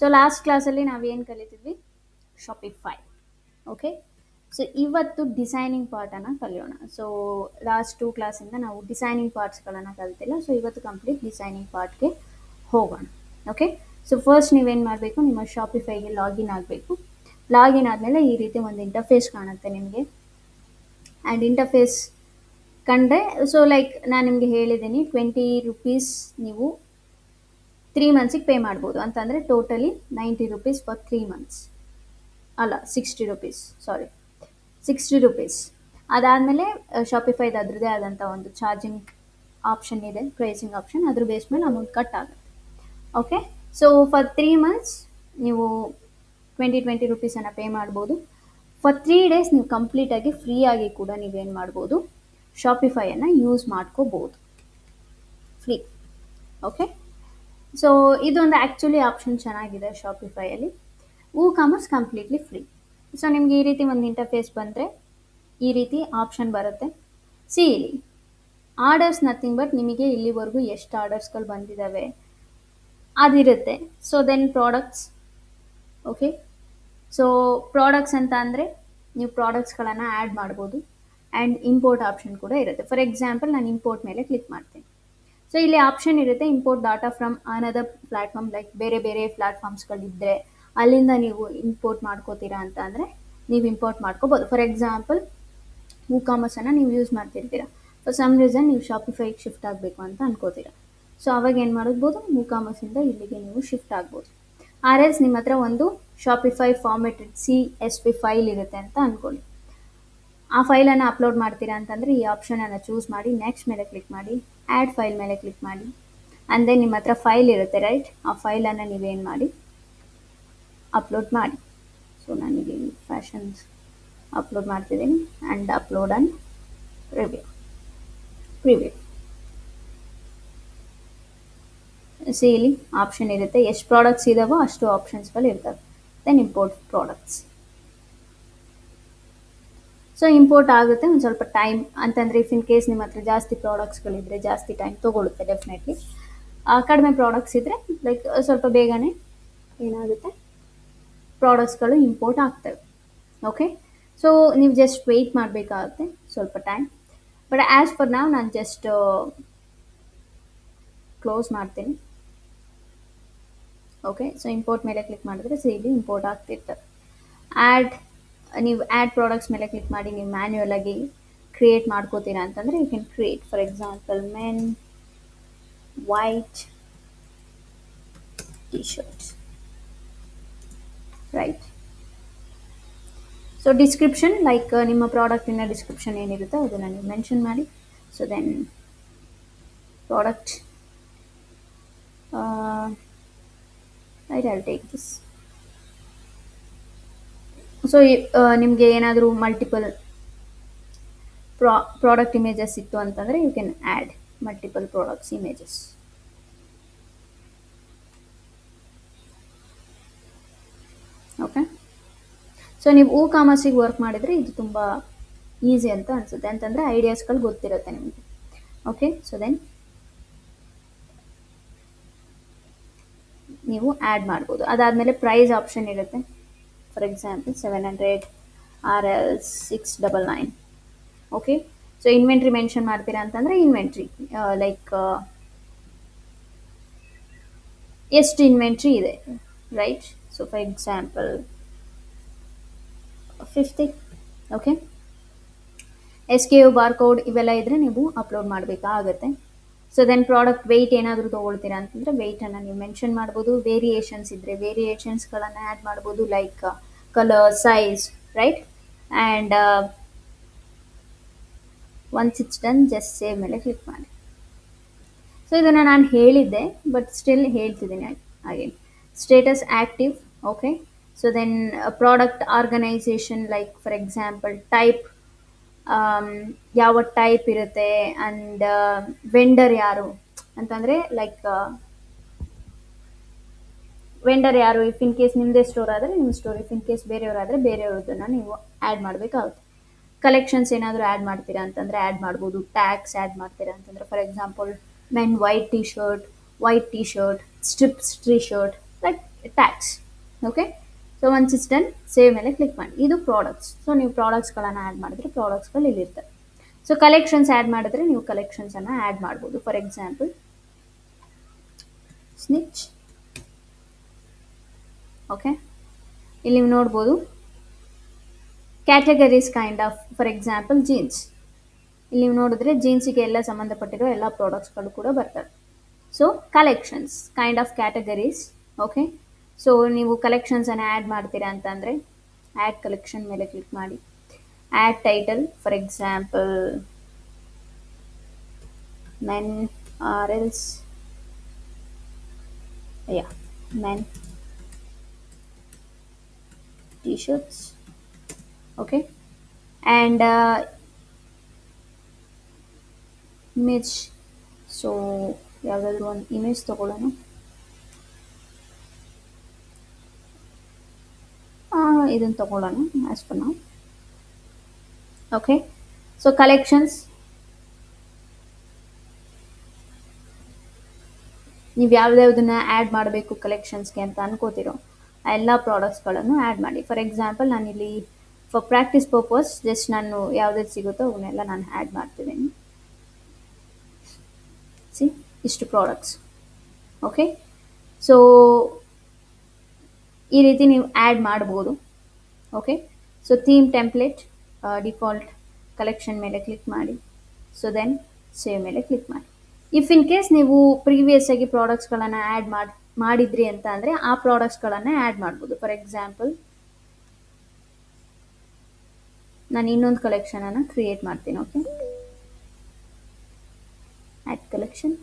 So last ಕ್ಲಾಸಲ್ಲಿ ನಾವೇನು ಕಲಿತಿದ್ವಿ? ಶಾಪಿಫೈ. Okay, so ಇವತ್ತು ಡಿಸೈನಿಂಗ್ ಪಾರ್ಟನ್ನು ಕಲಿಯೋಣ. ಸೊ ಲಾಸ್ಟ್ 2 ಕ್ಲಾಸಿಂದ ನಾವು ಡಿಸೈನಿಂಗ್ ಪಾರ್ಟ್ಸ್ಗಳನ್ನು ಕಲಿತಿಲ್ಲ. ಸೊ ಇವತ್ತು ಕಂಪ್ಲೀಟ್ ಡಿಸೈನಿಂಗ್ ಪಾರ್ಟ್ಗೆ ಹೋಗೋಣ. ಓಕೆ, ಸೊ ಫಸ್ಟ್ ನೀವೇನು ಮಾಡಬೇಕು, ನಿಮ್ಮ ಶಾಪಿಫೈಗೆ ಲಾಗಿನ್ ಆಗಬೇಕು. ಲಾಗಿನ್ ಆದಮೇಲೆ ಈ ರೀತಿ ಒಂದು ಇಂಟರ್ಫೇಸ್ ಕಾಣುತ್ತೆ ನಿಮಗೆ. ಆ್ಯಂಡ್ ಇಂಟರ್ಫೇಸ್ ಕಂಡ್ರೆ, ಸೊ ಲೈಕ್ ನಾನು ನಿಮಗೆ ಹೇಳಿದ್ದೀನಿ, ₹20 ನೀವು 3 ಮಂತ್ಸಿಗೆ ಪೇ ಮಾಡ್ಬೋದು. ಅಂತಂದರೆ ಟೋಟಲಿ ₹90 ಫಾರ್ 3 ಮಂತ್ಸ್, ಅಲ್ಲ ₹60, ಸಾರಿ ₹60. ಅದಾದಮೇಲೆ ಶಾಪಿಫೈದು ಅದರದ್ದೇ ಆದಂಥ ಒಂದು ಚಾರ್ಜಿಂಗ್ ಆಪ್ಷನ್ ಇದೆ, ಪ್ರೈಸಿಂಗ್ ಆಪ್ಷನ್, ಅದ್ರ ಬೇಸ್ ಮೇಲೆ ಅಮೌಂಟ್ ಕಟ್ ಆಗುತ್ತೆ. ಓಕೆ, ಸೊ ಫಾರ್ 3 ಮಂತ್ಸ್ ನೀವು ₹20 ಪೇ ಮಾಡ್ಬೋದು. ಫಾರ್ 3 ಡೇಸ್ ನೀವು ಕಂಪ್ಲೀಟಾಗಿ ಫ್ರೀಯಾಗಿ ಕೂಡ ನೀವೇನು ಮಾಡ್ಬೋದು, ಶಾಪಿಫೈಯನ್ನು ಯೂಸ್ ಮಾಡ್ಕೋಬೋದು, ಫ್ರೀ. ಓಕೆ, ಸೊ ಇದೊಂದು ಆ್ಯಕ್ಚುಲಿ ಆಪ್ಷನ್ ಚೆನ್ನಾಗಿದೆ ಶಾಪಿಫೈಯಲ್ಲಿ. Commerce completely free. ಸೊ ನಿಮ್ಗೆ ಈ ರೀತಿ ಒಂದು ಇಂಟರ್ಫೇಸ್ ಬಂದರೆ ಈ ರೀತಿ ಆಪ್ಷನ್ ಬರುತ್ತೆ. ಸಿ ಇಲ್ಲಿ ಆರ್ಡರ್ಸ್ ನಥಿಂಗ್ ಬಟ್ ನಿಮಗೆ ಇಲ್ಲಿವರೆಗೂ ಎಷ್ಟು ಆರ್ಡರ್ಸ್ಗಳು ಬಂದಿದ್ದಾವೆ ಅದಿರುತ್ತೆ. So then products. Okay, so products ಅಂತ ಅಂದರೆ ನೀವು ಪ್ರಾಡಕ್ಟ್ಸ್ಗಳನ್ನು ಆ್ಯಡ್ ಮಾಡ್ಬೋದು. ಆ್ಯಂಡ್ ಇಂಪೋರ್ಟ್ ಆಪ್ಷನ್ ಕೂಡ ಇರುತ್ತೆ. ಫಾರ್ ಎಕ್ಸಾಂಪಲ್ ನಾನು ಇಂಪೋರ್ಟ್ ಮೇಲೆ ಕ್ಲಿಕ್ ಮಾಡ್ತೀನಿ. ಸೊ ಇಲ್ಲಿ ಆಪ್ಷನ್ ಇರುತ್ತೆ, import data from another platform, like ಬೇರೆ ಬೇರೆ ಪ್ಲ್ಯಾಟ್ಫಾರ್ಮ್ಸ್ಗಳಿದ್ದರೆ ಅಲ್ಲಿಂದ ನೀವು ಇಂಪೋರ್ಟ್ ಮಾಡ್ಕೋತೀರಾ ಅಂತ ಅಂದರೆ ನೀವು ಇಂಪೋರ್ಟ್ ಮಾಡ್ಕೋಬೋದು. ಫಾರ್ ಎಕ್ಸಾಂಪಲ್ ಕಾಮರ್ಸನ್ನು ನೀವು ಯೂಸ್ ಮಾಡ್ತಿರ್ತೀರ, ಫಾರ್ ಸಮ್ ರೀಸನ್ ನೀವು ಶಾಪಿಫೈಗೆ ಶಿಫ್ಟ್ ಆಗಬೇಕು ಅಂತ ಅನ್ಕೋತೀರ. ಸೊ ಅವಾಗ ಏನು ಮಾಡ್ಬೋದು, ಕಾಮರ್ಸಿಂದ ಇಲ್ಲಿಗೆ ನೀವು ಶಿಫ್ಟ್ ಆಗ್ಬೋದು. ಎಲ್ಸ್ ನಿಮ್ಮ ಹತ್ರ ಒಂದು ಶಾಪಿಫೈ ಫಾರ್ಮೆಟೆಡ್ CSV ಫೈಲ್ ಇರುತ್ತೆ ಅಂತ ಅಂದ್ಕೊಳ್ಳಿ. ಆ ಫೈಲನ್ನು ಅಪ್ಲೋಡ್ ಮಾಡ್ತೀರಾ ಅಂತಂದರೆ ಈ ಆಪ್ಷನನ್ನು ಚೂಸ್ ಮಾಡಿ, ನೆಕ್ಸ್ಟ್ ಮೇಲೆ ಕ್ಲಿಕ್ ಮಾಡಿ, ಆ್ಯಡ್ ಫೈಲ್ ಮೇಲೆ ಕ್ಲಿಕ್ ಮಾಡಿ. ಆ್ಯಂಡ್ ದೆನ್ ನಿಮ್ಮ ಹತ್ರ ಫೈಲ್ ಇರುತ್ತೆ, ರೈಟ್? ಆ ಫೈಲನ್ನು ನೀವೇನು ಮಾಡಿ, ಅಪ್ಲೋಡ್ ಮಾಡಿ. ಸೊ ನನಗೆ ಫ್ಯಾಷನ್ಸ್ ಅಪ್ಲೋಡ್ ಮಾಡ್ತಿದ್ದೀನಿ. And upload and preview. See ಇಲ್ಲಿ ಆಪ್ಷನ್ ಇರುತ್ತೆ, ಎಷ್ಟು ಪ್ರಾಡಕ್ಟ್ಸ್ ಇದಾವೋ ಅಷ್ಟು ಆಪ್ಷನ್ಸ್ಗಳು ಇರ್ತವೆ. Then import products. So import ಆಗುತ್ತೆ ಒಂದು ಸ್ವಲ್ಪ ಟೈಮ್, ಅಂತಂದರೆ ಇಫ್ ಇನ್ ಕೇಸ್ ನಿಮ್ಮ ಹತ್ರ ಜಾಸ್ತಿ ಪ್ರಾಡಕ್ಟ್ಸ್ಗಳಿದ್ರೆ ಜಾಸ್ತಿ ಟೈಮ್ ತೊಗೊಳುತ್ತೆ ಡೆಫಿನೆಟ್ಲಿ. ಕಡಿಮೆ ಪ್ರಾಡಕ್ಟ್ಸ್ ಇದ್ದರೆ ಲೈಕ್ ಸ್ವಲ್ಪ ಬೇಗನೆ ಏನಾಗುತ್ತೆ, ಪ್ರಾಡಕ್ಟ್ಸ್ಗಳು ಇಂಪೋರ್ಟ್ ಆಗ್ತವೆ. ಓಕೆ, ಸೊ ನೀವು ಜಸ್ಟ್ ವೆಯ್ಟ್ ಮಾಡಬೇಕಾಗುತ್ತೆ ಸ್ವಲ್ಪ ಟೈಮ್. ಬಟ್ ಆ್ಯಸ್ ಫರ್ ನಾವು ನಾನು ಜಸ್ಟ್ ಕ್ಲೋಸ್ ಮಾಡ್ತೀನಿ. ಓಕೆ, ಸೊ ಇಂಪೋರ್ಟ್ ಮೇಲೆ ಕ್ಲಿಕ್ ಮಾಡಿದ್ರೆ ಸೊ ಇಲ್ಲಿ ಇಂಪೋರ್ಟ್ ಆಗ್ತಿರ್ತವೆ. ನೀವು ಆ್ಯಡ್ ಪ್ರಾಡಕ್ಟ್ಸ್ ಮೇಲೆ ಕ್ಲಿಕ್ ಮಾಡಿ ನೀವು ಮ್ಯಾನ್ಯುಯಲ್ ಆಗಿ ಕ್ರಿಯೇಟ್ ಮಾಡ್ಕೋತೀರಾ ಅಂತಂದರೆ you can create. For example men white T-shirts, right? So description, like ನಿಮ್ಮ ಪ್ರಾಡಕ್ಟಿನ ಡಿಸ್ಕ್ರಿಪ್ಷನ್ ಏನಿರುತ್ತೆ ಅದನ್ನು ನೀವು ಮೆನ್ಷನ್ ಮಾಡಿ. So then product, I'll take this. So ನಿಮಗೆ ಏನಾದರೂ ಮಲ್ಟಿಪಲ್ ಪ್ರಾಡಕ್ಟ್ ಇಮೇಜಸ್ ಇತ್ತು ಅಂತಂದರೆ you can add multiple products images. Okay, so ನೀವು ಕಾಮರ್ಸಿಗೆ ವರ್ಕ್ ಮಾಡಿದರೆ ಇದು ತುಂಬ ಈಸಿ ಅಂತ ಅನಿಸುತ್ತೆ, ಅಂತಂದರೆ ಐಡಿಯಾಸ್ಗಳು ಗೊತ್ತಿರುತ್ತೆ ನಿಮಗೆ. ಓಕೆ, ಸೊ ದೆನ್ ನೀವು ಆ್ಯಡ್ ಮಾಡ್ಬೋದು. ಅದಾದಮೇಲೆ ಪ್ರೈಸ್ ಆಪ್ಷನ್ ಇರುತ್ತೆ. For example 700 RL 699. Okay, so inventory mention ಮಾಡ್ತೀರಾ ಅಂತಂದರೆ ಇನ್ವೆಂಟ್ರಿ, ಲೈಕ್ ಎಷ್ಟು ಇನ್ವೆಂಟ್ರಿ ಇದೆ, right? So for example 50. Okay, SKU barcode ಇವೆಲ್ಲ ಇದ್ದರೆ ನೀವು ಅಪ್ಲೋಡ್ ಮಾಡಬೇಕಾಗತ್ತೆ. ಸೊ ದೆನ್ ಪ್ರಾಡಕ್ಟ್ ವೆಯ್ಟ್ ಏನಾದರೂ ತೊಗೊಳ್ತೀರಾ ಅಂತಂದರೆ ವೆಯ್ಟನ್ನು ನೀವು ಮೆನ್ಷನ್ ಮಾಡ್ಬೋದು. ವೇರಿಯೇಷನ್ಸ್ ಇದ್ದರೆ ವೇರಿಯೇಷನ್ಸ್ಗಳನ್ನು ಆ್ಯಡ್ ಮಾಡ್ಬೋದು, like colour, size, right? And once it's done just save ಮೇಲೆ ಕ್ಲಿಕ್ ಮಾಡಿ. ಸೊ ಇದನ್ನು ನಾನು ಹೇಳಿದ್ದೆ ಬಟ್ ಸ್ಟಿಲ್ ಹೇಳ್ತಿದ್ದೀನಿ ಹಾಗೆ. Status active. Okay, so then product organization, like for example type, ಯಾವ ಟೈಪ್ ಇರುತ್ತೆ. ಆ್ಯಂಡ್ ವೆಂಡರ್ ಯಾರು ಅಂತಂದರೆ ಲೈಕ್ ವೆಂಡರ್ ಯಾರು, ಇಫ್ ಇನ್ ಕೇಸ್ ನಿಮ್ಮದೇ ಸ್ಟೋರ್ ಆದರೆ ನಿಮ್ಮ ಸ್ಟೋರ್, ಇಫ್ ಇನ್ ಕೇಸ್ ಬೇರೆಯವರಾದರೆ ಬೇರೆಯವ್ರದ್ದನ್ನು ನೀವು ಆ್ಯಡ್ ಮಾಡಬೇಕಾಗುತ್ತೆ. ಕಲೆಕ್ಷನ್ಸ್ ಏನಾದರೂ ಆ್ಯಡ್ ಮಾಡ್ತೀರಾ ಅಂತಂದರೆ ಆ್ಯಡ್ ಮಾಡ್ಬೋದು. ಟ್ಯಾಗ್ಸ್ ಆ್ಯಡ್ ಮಾಡ್ತೀರಾ ಅಂತಂದರೆ for example men white T-shirt, stripes T-shirt, like tags. Okay, so once it's done save ಮೇಲೆ ಕ್ಲಿಕ್ ಮಾಡಿ. ಇದು ಪ್ರಾಡಕ್ಟ್ಸ್. ಸೊ ನೀವು ಪ್ರಾಡಕ್ಟ್ಸ್ಗಳನ್ನು ಆ್ಯಡ್ ಮಾಡಿದ್ರೆ ಪ್ರಾಡಕ್ಟ್ಸ್ಗಳು ಇಲ್ಲಿರ್ತವೆ. ಸೊ ಕಲೆಕ್ಷನ್ಸ್ ಆ್ಯಡ್ ಮಾಡಿದ್ರೆ ನೀವು ಕಲೆಕ್ಷನ್ಸನ್ನು ಆ್ಯಡ್ ಮಾಡ್ಬೋದು. For example Snitch. ಓಕೆ, ಇಲ್ಲಿ ನೀವು ನೋಡ್ಬೋದು categories kind of. For example jeans. ಇಲ್ಲಿ ನೀವು ನೋಡಿದ್ರೆ ಜೀನ್ಸಿಗೆ ಎಲ್ಲ ಸಂಬಂಧಪಟ್ಟಿರೋ ಎಲ್ಲ ಪ್ರಾಡಕ್ಟ್ಸ್ಗಳು ಕೂಡ ಬರ್ತವೆ. So collections kind of categories. Okay, so ನೀವು ಕಲೆಕ್ಷನ್ಸನ್ನು ಆ್ಯಡ್ ಮಾಡ್ತೀರಾ ಅಂತಂದರೆ ಆ್ಯಡ್ ಕಲೆಕ್ಷನ್ ಮೇಲೆ ಕ್ಲಿಕ್ ಮಾಡಿ. Add title. For example men or else yeah men t-shirts. Okay, and image. So ಯಾವುದಾದ್ರೂ ಒಂದು ಇಮೇಜ್ ತಗೊಳ್ಳೋಣ. ಇದನ್ನು ತಗೊಳ್ಳೋಣ ಆ್ಯಸ್ ಪರ್ ನಾವು. ಓಕೆ, ಸೊ ಕಲೆಕ್ಷನ್ಸ್ ನೀವು ಯಾವ್ದಾವುದನ್ನ ಆ್ಯಡ್ ಮಾಡಬೇಕು ಕಲೆಕ್ಷನ್ಸ್ಗೆ ಅಂತ ಅನ್ಕೋತಿರೋ ಆ ಎಲ್ಲ ಪ್ರಾಡಕ್ಟ್ಸ್ಗಳನ್ನು ಆ್ಯಡ್ ಮಾಡಿ. ಫಾರ್ ಎಕ್ಸಾಂಪಲ್ ನಾನಿಲ್ಲಿ ಫಾರ್ ಪ್ರಾಕ್ಟೀಸ್ ಪರ್ಪಸ್ ಜಸ್ಟ್ ನಾನು ಯಾವ್ದು ಸಿಗುತ್ತೋ ಅವನ್ನೆಲ್ಲ ನಾನು ಆ್ಯಡ್ ಮಾಡ್ತಿದ್ದೀನಿ. ಸಿ, ಇಷ್ಟು ಪ್ರಾಡಕ್ಟ್ಸ್. ಓಕೆ, ಸೊ ಈ ರೀತಿ ನೀವು ಆ್ಯಡ್ ಮಾಡ್ಬೋದು. Okay, so theme template default collection ಮೇಲೆ ಕ್ಲಿಕ್ ಮಾಡಿ. ಸೊ ದೆನ್ ಸೇವ್ ಮೇಲೆ ಕ್ಲಿಕ್ ಮಾಡಿ. ಇಫ್ ಇನ್ ಕೇಸ್ ನೀವು ಪ್ರೀವಿಯಸ್ ಆಗಿ ಪ್ರಾಡಕ್ಟ್ಸ್ಗಳನ್ನು ಆ್ಯಡ್ ಮಾಡಿದ್ರಿ ಅಂತ ಅಂದರೆ ಆ ಪ್ರಾಡಕ್ಟ್ಸ್ಗಳನ್ನು ಆ್ಯಡ್ ಮಾಡ್ಬೋದು. ಫಾರ್ ಎಕ್ಸಾಂಪಲ್ ನಾನು ಇನ್ನೊಂದು ಕಲೆಕ್ಷನನ್ನು ಕ್ರಿಯೇಟ್ ಮಾಡ್ತೀನಿ. Okay, add collection.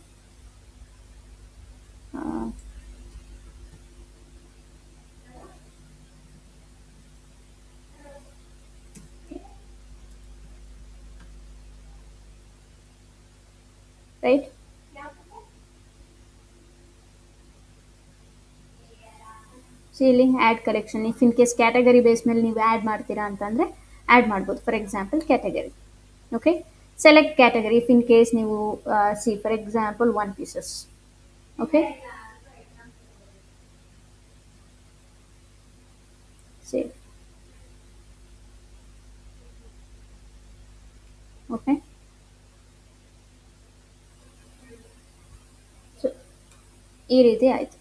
Right, so ಇಲ್ಲಿ add collection. If in case category base ಮೇಲೆ ನೀವು ಆ್ಯಡ್ ಮಾಡ್ತೀರಾ ಅಂತಂದರೆ ಆ್ಯಡ್ ಮಾಡ್ಬೋದು. For example category. Okay, select category. If in case ನೀವು C for example one pieces. Okay, save. Okay, so ಈ ರೀತಿ ಆಯಿತು.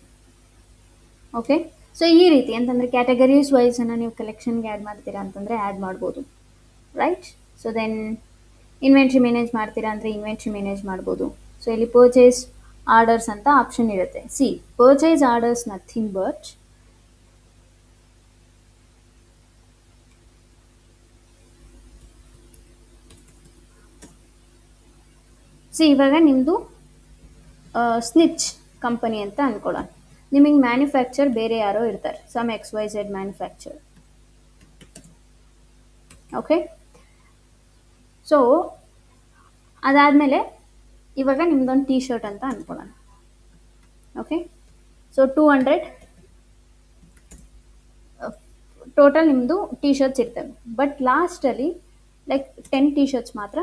ಓಕೆ, ಸೊ ಈ ರೀತಿ ಅಂತಂದರೆ ಕ್ಯಾಟಗರೀಸ್ ವೈಸನ್ನು ನೀವು ಕಲೆಕ್ಷನ್ಗೆ ಆ್ಯಡ್ ಮಾಡ್ತೀರಾ ಅಂತಂದರೆ ಆ್ಯಡ್ ಮಾಡ್ಬೋದು. Right, so then inventory manage ಮಾಡ್ತೀರಾ ಅಂದರೆ ಇನ್ವೆಂಟ್ರಿ ಮ್ಯಾನೇಜ್ ಮಾಡ್ಬೋದು. ಸೊ ಇಲ್ಲಿ ಪರ್ಚೇಸ್ ಆರ್ಡರ್ಸ್ ಅಂತ ಆಪ್ಷನ್ ಇರುತ್ತೆ. See, purchase orders nothing but see ಇವಾಗ ನಿಮ್ಮದು ಸ್ನಿಚ್ ಕಂಪನಿ ಅಂತ ಅಂದ್ಕೊಳ್ಳೋಣ. ನಿಮಗೆ ಮ್ಯಾನುಫ್ಯಾಕ್ಚರ್ ಬೇರೆ ಯಾರೋ ಇರ್ತಾರೆ, some XYZ manufacture. Okay, so ಅದಾದಮೇಲೆ ಇವಾಗ ನಿಮ್ದೊಂದು ಟೀ ಶರ್ಟ್ ಅಂತ ಅಂದ್ಕೊಳ್ಳೋಣ. ಓಕೆ, ಸೊ 200 ಟೋಟಲ್ ನಿಮ್ಮದು ಟೀ ಶರ್ಟ್ಸ್ ಇರ್ತವೆ. ಬಟ್ ಲಾಸ್ಟಲ್ಲಿ ಲೈಕ್ 10 ಟೀ ಶರ್ಟ್ಸ್ ಮಾತ್ರ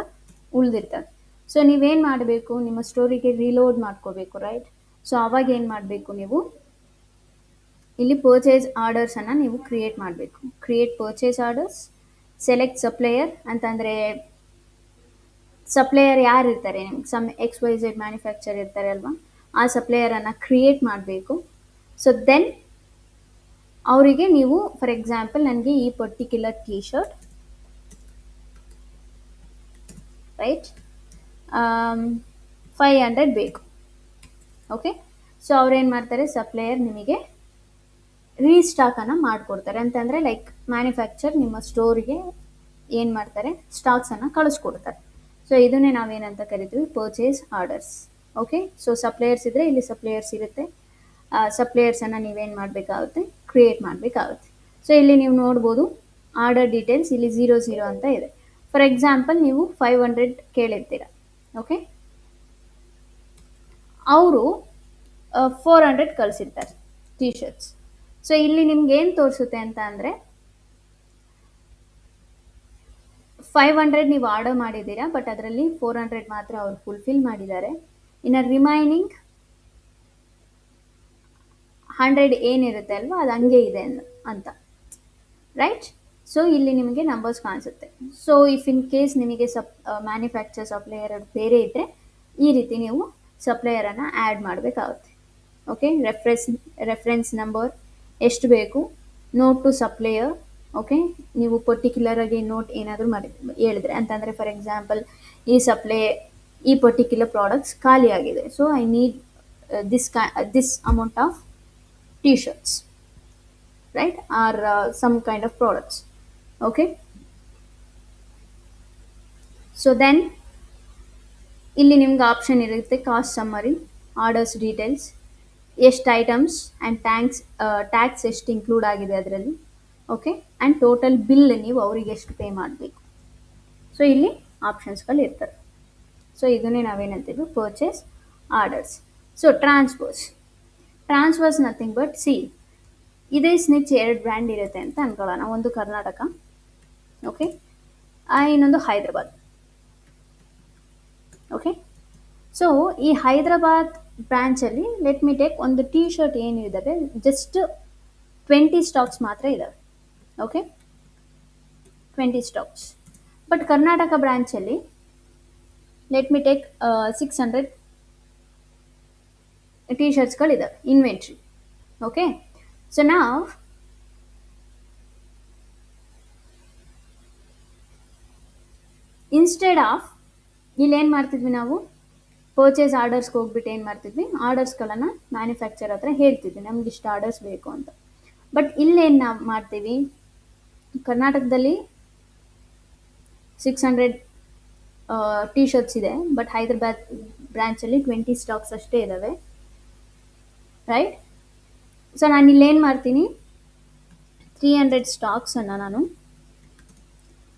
ಉಳಿದಿರ್ತವೆ. ಸೊ ನೀವೇನು ಮಾಡಬೇಕು, ನಿಮ್ಮ ಸ್ಟೋರಿಗೆ ರೀಲೋಡ್ ಮಾಡ್ಕೋಬೇಕು. ರೈಟ್, ಸೊ ಅವಾಗ ಏನು ಮಾಡಬೇಕು, ನೀವು ಇಲ್ಲಿ ಪರ್ಚೇಸ್ ಆರ್ಡರ್ಸನ್ನು ನೀವು ಕ್ರಿಯೇಟ್ ಮಾಡಬೇಕು. Create purchase orders, select supplier ಅಂತಂದರೆ ಸಪ್ಲೈಯರ್ ಯಾರು ಇರ್ತಾರೆ, ನಿಮ್ಗೆ ಸಮ್ XYZ ಮ್ಯಾನುಫ್ಯಾಕ್ಚರ್ ಇರ್ತಾರೆ ಅಲ್ವಾ, ಆ ಸಪ್ಲೈಯರನ್ನು ಕ್ರಿಯೇಟ್ ಮಾಡಬೇಕು. ಸೊ ದೆನ್ ಅವರಿಗೆ ನೀವು ಫಾರ್ ಎಕ್ಸಾಂಪಲ್ ನನಗೆ ಈ ಪರ್ಟಿಕ್ಯುಲರ್ ಟೀ ಶರ್ಟ್ ರೈಟ್ 500 ಬೇಕು. ಓಕೆ, ಸೊ ಅವ್ರೇನು ಮಾಡ್ತಾರೆ, ಸಪ್ಲೈಯರ್ ನಿಮಗೆ ರೀಸ್ಟಾಕನ್ನು ಮಾಡಿಕೊಡ್ತಾರೆ. ಅಂತಂದರೆ ಲೈಕ್ ಮ್ಯಾನುಫ್ಯಾಕ್ಚರ್ ನಿಮ್ಮ ಸ್ಟೋರಿಗೆ ಏನು ಮಾಡ್ತಾರೆ, ಸ್ಟಾಕ್ಸನ್ನು ಕಳಿಸ್ಕೊಡ್ತಾರೆ. ಸೊ ಇದನ್ನೇ ನಾವೇನಂತ ಕರಿತೀವಿ, purchase orders. Okay, so suppliers ಇದ್ದರೆ ಇಲ್ಲಿ ಸಪ್ಲೈಯರ್ಸ್ ಇರುತ್ತೆ. ಸಪ್ಲೈಯರ್ಸನ್ನು ನೀವೇನು ಮಾಡಬೇಕಾಗುತ್ತೆ, ಕ್ರಿಯೇಟ್ ಮಾಡಬೇಕಾಗುತ್ತೆ. ಸೊ ಇಲ್ಲಿ ನೀವು ನೋಡ್ಬೋದು ಆರ್ಡರ್ ಡೀಟೇಲ್ಸ್ ಇಲ್ಲಿ 00 ಅಂತ ಇದೆ. ಫಾರ್ ಎಕ್ಸಾಂಪಲ್ ನೀವು 500 ಕೇಳಿರ್ತೀರ. ಓಕೆ, ಅವರು 400 ಕಳಿಸಿರ್ತಾರೆ ಟೀ ಶರ್ಟ್ಸ್. ಸೊ ಇಲ್ಲಿ ನಿಮ್ಗೆ ಏನು ತೋರಿಸುತ್ತೆ ಅಂತ ಅಂದರೆ 500 ನೀವು ಆರ್ಡರ್ ಮಾಡಿದ್ದೀರಾ, ಬಟ್ ಅದರಲ್ಲಿ 400 ಮಾತ್ರ ಅವ್ರು ಫುಲ್ಫಿಲ್ ಮಾಡಿದ್ದಾರೆ. ಇನ್ನು ರಿಮೈನಿಂಗ್ 100 ಏನಿರುತ್ತೆ ಅಲ್ವಾ ಅದು ಹಂಗೆ ಇದೆ ಅಂತ, ರೈಟ್? ಸೊ ಇಲ್ಲಿ ನಿಮಗೆ ನಂಬರ್ಸ್ ಕಾಣಿಸುತ್ತೆ. ಸೊ ಇಫ್ ಇನ್ ಕೇಸ್ ನಿಮಗೆ ಮ್ಯಾನುಫ್ಯಾಕ್ಚರ್ ಸಪ್ಲೈಯರ್ ಬೇರೆ ಇದ್ದರೆ ಈ ರೀತಿ ನೀವು ಸಪ್ಲೈಯರನ್ನು ಆ್ಯಡ್ ಮಾಡಬೇಕಾಗುತ್ತೆ. ಓಕೆ, ರೆಫರೆನ್ಸ್ ನಂಬರ್ ಎಷ್ಟು ಬೇಕು, ನೋಟ್ ಟು ಸಪ್ಲೈಯರ್. ಓಕೆ, ನೀವು ಪರ್ಟಿಕ್ಯುಲರ್ ಆಗಿ ನೋಟ್ ಏನಾದರೂ ಹೇಳಿದ್ರೆ ಅಂತಂದರೆ, ಫಾರ್ ಎಕ್ಸಾಂಪಲ್ ಈ ಪರ್ಟಿಕ್ಯುಲರ್ ಪ್ರಾಡಕ್ಟ್ಸ್ ಖಾಲಿ ಆಗಿದೆ, so I need this amount of T shirts, right, or some kind of products. Okay, so then ಇಲ್ಲಿ ನಿಮ್ಗೆ ಆಪ್ಷನ್ ಇರುತ್ತೆ ಕಾಸ್ಟ್ ಸಮ್ಮರಿ, ಆರ್ಡರ್ಸ್ ಡೀಟೇಲ್ಸ್, ಎಷ್ಟು ಐಟಮ್ಸ್ ಆ್ಯಂಡ್ ಟ್ಯಾಕ್ಸ್ ಎಷ್ಟು ಇನ್ಕ್ಲೂಡ್ ಆಗಿದೆ ಅದರಲ್ಲಿ. ಓಕೆ, ಆ್ಯಂಡ್ ಟೋಟಲ್ ಬಿಲ್ ನೀವು ಅವರಿಗೆ ಎಷ್ಟು ಪೇ ಮಾಡಬೇಕು. ಸೊ ಇಲ್ಲಿ ಆಪ್ಷನ್ಸ್ಗಳು ಇರ್ತವೆ. ಸೊ ಇದನ್ನೇ ನಾವೇನಂತೀವಿ purchase orders. So transfers nothing but ಇದೇ ಸ್ನಿಚ್ 2 ಬ್ರ್ಯಾಂಡ್ ಇರುತ್ತೆ ಅಂತ ಅನ್ಕೊಳ್ಳೋಣ. ಒಂದು ಕರ್ನಾಟಕ, ಓಕೆ, ಇನ್ನೊಂದು ಹೈದ್ರಾಬಾದ್. ಓಕೆ, ಸೊ ಈ ಹೈದ್ರಾಬಾದ್ ಬ್ರಾಂಚಲ್ಲಿ ಲೆಟ್ ಮಿ ಟೇಕ್ ಒಂದು ಟಿ ಶರ್ಟ್ ಏನಿದ್ದಾವೆ ಜಸ್ಟ್ 20 ಸ್ಟಾಕ್ಸ್ ಮಾತ್ರ ಇದ್ದಾವೆ. Okay, 20 stocks. ಬಟ್ ಕರ್ನಾಟಕ ಬ್ರಾಂಚಲ್ಲಿ ಲೆಟ್ ಮಿ ಟೇಕ್ 600 ಟಿ ಶರ್ಟ್ಸ್ಗಳಿದ್ದಾವೆ ಇನ್ವೆಂಟ್ರಿ. ಓಕೆ, ಸೊ ನಾವು ಇನ್ಸ್ಟೆಡ್ ಆಫ್ ಇಲ್ಲೇನು ಮಾಡ್ತಿದ್ವಿ, ನಾವು ಪರ್ಚೇಸ್ ಆರ್ಡರ್ಸ್ಗೆ ಹೋಗ್ಬಿಟ್ಟು ಏನು ಮಾಡ್ತಿದ್ವಿ, ಆರ್ಡರ್ಸ್ಗಳನ್ನು ಮ್ಯಾನುಫ್ಯಾಕ್ಚರ್ ಹತ್ರ ಹೇಳ್ತಿದ್ವಿ ನಮ್ಗೆ ಇಷ್ಟು ಆರ್ಡರ್ಸ್ ಬೇಕು ಅಂತ. ಬಟ್ ಇಲ್ಲೇನು ನಾವು ಮಾಡ್ತೀವಿ, ಕರ್ನಾಟಕದಲ್ಲಿ 600 ಟಿ ಶರ್ಟ್ಸ್ ಇದೆ, ಬಟ್ ಹೈದ್ರಾಬಾದ್ ಬ್ರಾಂಚಲ್ಲಿ 20 ಸ್ಟಾಕ್ಸ್ ಅಷ್ಟೇ ಇದ್ದಾವೆ, ರೈಟ್? ಸೊ ನಾನು ಇಲ್ಲೇನು ಮಾಡ್ತೀನಿ, 300 ಸ್ಟಾಕ್ಸನ್ನು ನಾನು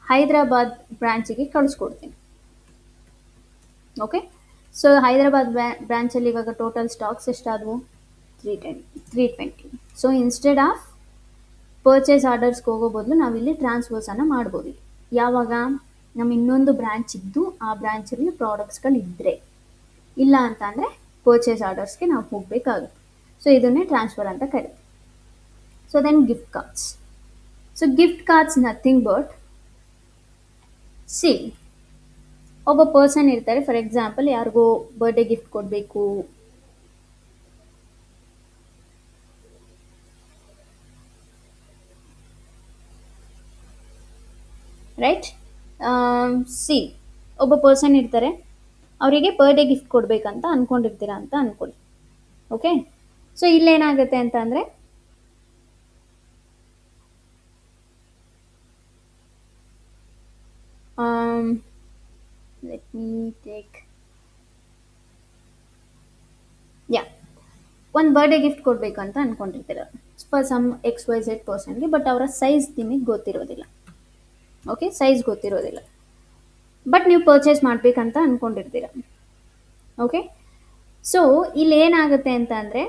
ಹೈದ್ರಾಬಾದ್ ಬ್ರಾಂಚಿಗೆ ಕಳಿಸ್ಕೊಡ್ತೀನಿ. ಓಕೆ, ಸೊ ಹೈದ್ರಾಬಾದ್ ಬ್ರಾಂಚಲ್ಲಿ ಇವಾಗ ಟೋಟಲ್ ಸ್ಟಾಕ್ಸ್ ಎಷ್ಟಾದವು, 320. ಸೊ ಇನ್ಸ್ಟೆಡ್ ಆಫ್ ಪರ್ಚೇಸ್ ಆರ್ಡರ್ಸ್ಗೆ ಹೋಗೋ ಬದಲು ನಾವಿಲ್ಲಿ ಟ್ರಾನ್ಸ್ಫರ್ಸನ್ನು ಮಾಡ್ಬೋದು. ಯಾವಾಗ ನಮ್ಮ ಇನ್ನೊಂದು ಬ್ರಾಂಚ್ ಇದ್ದು ಆ ಬ್ರಾಂಚಲ್ಲಿ ಪ್ರಾಡಕ್ಟ್ಸ್ಗಳಿದ್ದರೆ, ಇಲ್ಲ ಅಂತ ಅಂದರೆ ಪರ್ಚೇಸ್ ಆರ್ಡರ್ಸ್ಗೆ ನಾವು ಹೋಗಬೇಕಾಗುತ್ತೆ. ಸೊ ಇದನ್ನೇ ಟ್ರಾನ್ಸ್ಫರ್ ಅಂತ ಕರೀತೀವಿ. So then gift cards. So gift cards nothing but ಒಬ್ಬ ಪರ್ಸನ್ ಇರ್ತಾರೆ, ಫಾರ್ ಎಕ್ಸಾಂಪಲ್ ಯಾರಿಗೋ ಬರ್ಡೇ ಗಿಫ್ಟ್ ಕೊಡಬೇಕು, ರೈಟ್? ಒಬ್ಬ ಪರ್ಸನ್ ಇರ್ತಾರೆ, ಅವರಿಗೆ ಬರ್ಡೇ ಗಿಫ್ಟ್ ಕೊಡಬೇಕಂತ ಅಂದ್ಕೊಂಡಿರ್ತೀರಾ ಅಂತ ಅಂದ್ಕೊಳ್ಳಿ. ಓಕೆ, ಸೊ ಇಲ್ಲೇನಾಗುತ್ತೆ ಅಂತ ಅಂದರೆ, let me take ಒಂದು ಬರ್ಡೇ ಗಿಫ್ಟ್ ಕೊಡಬೇಕು ಅಂತ ಅಂದ್ಕೊಂಡಿರ್ತೀರ ಫಾರ್ ಸಮ್ XYZ ಪರ್ಸನ್ಗೆ, ಬಟ್ ಅವರ ಸೈಜ್ ನಿಮಗೆ ಗೊತ್ತಿರೋದಿಲ್ಲ. ಓಕೆ, ಸೈಜ್ ಗೊತ್ತಿರೋದಿಲ್ಲ, ಬಟ್ ನೀವು ಪರ್ಚೇಸ್ ಮಾಡಬೇಕಂತ ಅಂದ್ಕೊಂಡಿರ್ತೀರ. ಓಕೆ, ಸೊ ಇಲ್ಲಿ ಏನಾಗುತ್ತೆ ಅಂತ ಅಂದರೆ,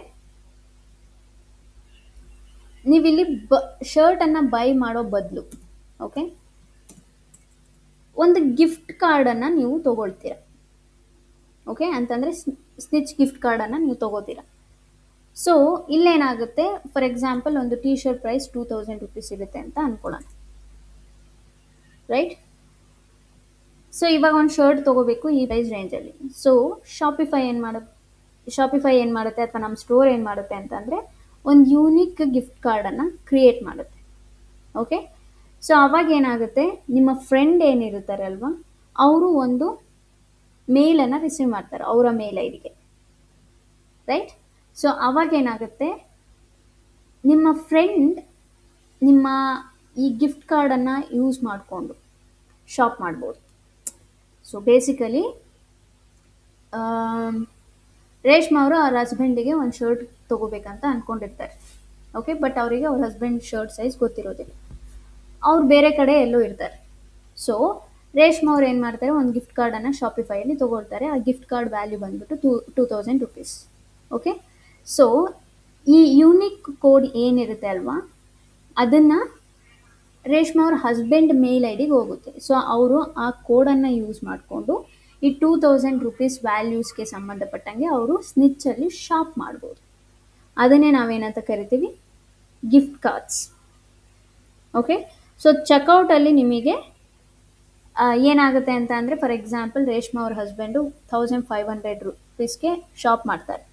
ನೀವಿಲ್ಲಿ ಶರ್ಟನ್ನು ಬೈ ಮಾಡೋ ಬದಲು, ಓಕೆ, ಒಂದು ಗಿಫ್ಟ್ ಕಾರ್ಡನ್ನು ನೀವು ತೊಗೊಳ್ತೀರ. ಓಕೆ, ಅಂತಂದರೆ ಸ್ನಿಚ್ ಗಿಫ್ಟ್ ಕಾರ್ಡನ್ನು ನೀವು ತೊಗೋತೀರ. ಸೊ ಇಲ್ಲೇನಾಗುತ್ತೆ, ಫಾರ್ ಎಕ್ಸಾಂಪಲ್ ಒಂದು ಟಿ ಶರ್ಟ್ ಪ್ರೈಸ್ 2000 ರುಪೀಸ್ ಇರುತ್ತೆ ಅಂತ ಅಂದ್ಕೊಳ್ಳೋಣ, ರೈಟ್? ಸೊ ಇವಾಗ ಒಂದು ಶರ್ಟ್ ತೊಗೋಬೇಕು ಈ ಪ್ರೈಸ್ ರೇಂಜಲ್ಲಿ. ಸೊ ಶಾಪಿಫೈ ಏನು ಮಾಡುತ್ತೆ ಅಥವಾ ನಮ್ಮ ಸ್ಟೋರ್ ಏನು ಮಾಡುತ್ತೆ ಅಂತಂದರೆ, ಒಂದು ಯೂನಿಕ್ ಗಿಫ್ಟ್ ಕಾರ್ಡನ್ನು ಕ್ರಿಯೇಟ್ ಮಾಡುತ್ತೆ. ಓಕೆ, ಸೊ ಅವಾಗ ಏನಾಗುತ್ತೆ, ನಿಮ್ಮ ಫ್ರೆಂಡ್ ಏನಿರ್ತಾರೆ ಅಲ್ವಾ, ಅವರು ಒಂದು ಮೇಲನ್ನು ರಿಸೀವ್ ಮಾಡ್ತಾರೆ ಅವರ ಮೇಲ್ ಐಡಿಗೆ, ರೈಟ್? ಸೊ ಅವಾಗ ಏನಾಗುತ್ತೆ, ನಿಮ್ಮ ಫ್ರೆಂಡ್ ನಿಮ್ಮ ಈ ಗಿಫ್ಟ್ ಕಾರ್ಡನ್ನು ಯೂಸ್ ಮಾಡಿಕೊಂಡು ಶಾಪ್ ಮಾಡ್ಬೋದು. ಸೊ ಬೇಸಿಕಲಿ ರೇಷ್ಮಾ ಅವರು ಅವ್ರ ಹಸ್ಬೆಂಡಿಗೆ ಒಂದು ಶರ್ಟ್ ತೊಗೋಬೇಕಂತ ಅಂದ್ಕೊಂಡಿರ್ತಾರೆ. ಓಕೆ, ಬಟ್ ಅವರಿಗೆ ಅವ್ರ ಹಸ್ಬೆಂಡ್ ಶರ್ಟ್ ಸೈಜ್ ಗೊತ್ತಿರೋದಿಲ್ಲ, ಅವ್ರು ಬೇರೆ ಕಡೆ ಎಲ್ಲೋ ಇರ್ತಾರೆ. ಸೊ ರೇಷ್ಮಾ ಅವ್ರು ಏನು ಮಾಡ್ತಾರೆ, ಒಂದು ಗಿಫ್ಟ್ ಕಾರ್ಡನ್ನು ಶಾಪಿಫೈಯಲ್ಲಿ ತೊಗೊಳ್ತಾರೆ. ಆ ಗಿಫ್ಟ್ ಕಾರ್ಡ್ ವ್ಯಾಲ್ಯೂ ಬಂದ್ಬಿಟ್ಟು 2000 ರುಪೀಸ್. ಓಕೆ, ಸೊ ಈ ಯೂನಿಕ್ ಕೋಡ್ ಏನಿರುತ್ತೆ ಅಲ್ವಾ, ಅದನ್ನು ರೇಷ್ಮಾ ಅವ್ರ ಹಸ್ಬೆಂಡ್ ಮೇಲ್ ಐಡಿಗೆ ಹೋಗುತ್ತೆ. ಸೊ ಅವರು ಆ ಕೋಡನ್ನು ಯೂಸ್ ಮಾಡಿಕೊಂಡು ಈ 2000 ರುಪೀಸ್ ವ್ಯಾಲ್ಯೂಸ್ಗೆ ಸಂಬಂಧಪಟ್ಟಂಗೆ ಅವರು ಸ್ನಿಚ್ಚಲ್ಲಿ ಶಾಪ್ ಮಾಡ್ಬೋದು. ಅದನ್ನೇ ನಾವೇನಂತ ಕರಿತೀವಿ, ಗಿಫ್ಟ್ ಕಾರ್ಡ್ಸ್. ಓಕೆ, ಸೊ ಚೆಕ್ಔಟಲ್ಲಿ ನಿಮಗೆ ಏನಾಗುತ್ತೆ ಅಂತ ಅಂದರೆ, ಫಾರ್ ಎಕ್ಸಾಂಪಲ್ ರೇಷ್ಮಾ ಅವ್ರ ಹಸ್ಬೆಂಡು 1500 ರುಪೀಸ್ಗೆ ಶಾಪ್ ಮಾಡ್ತಾರೆ.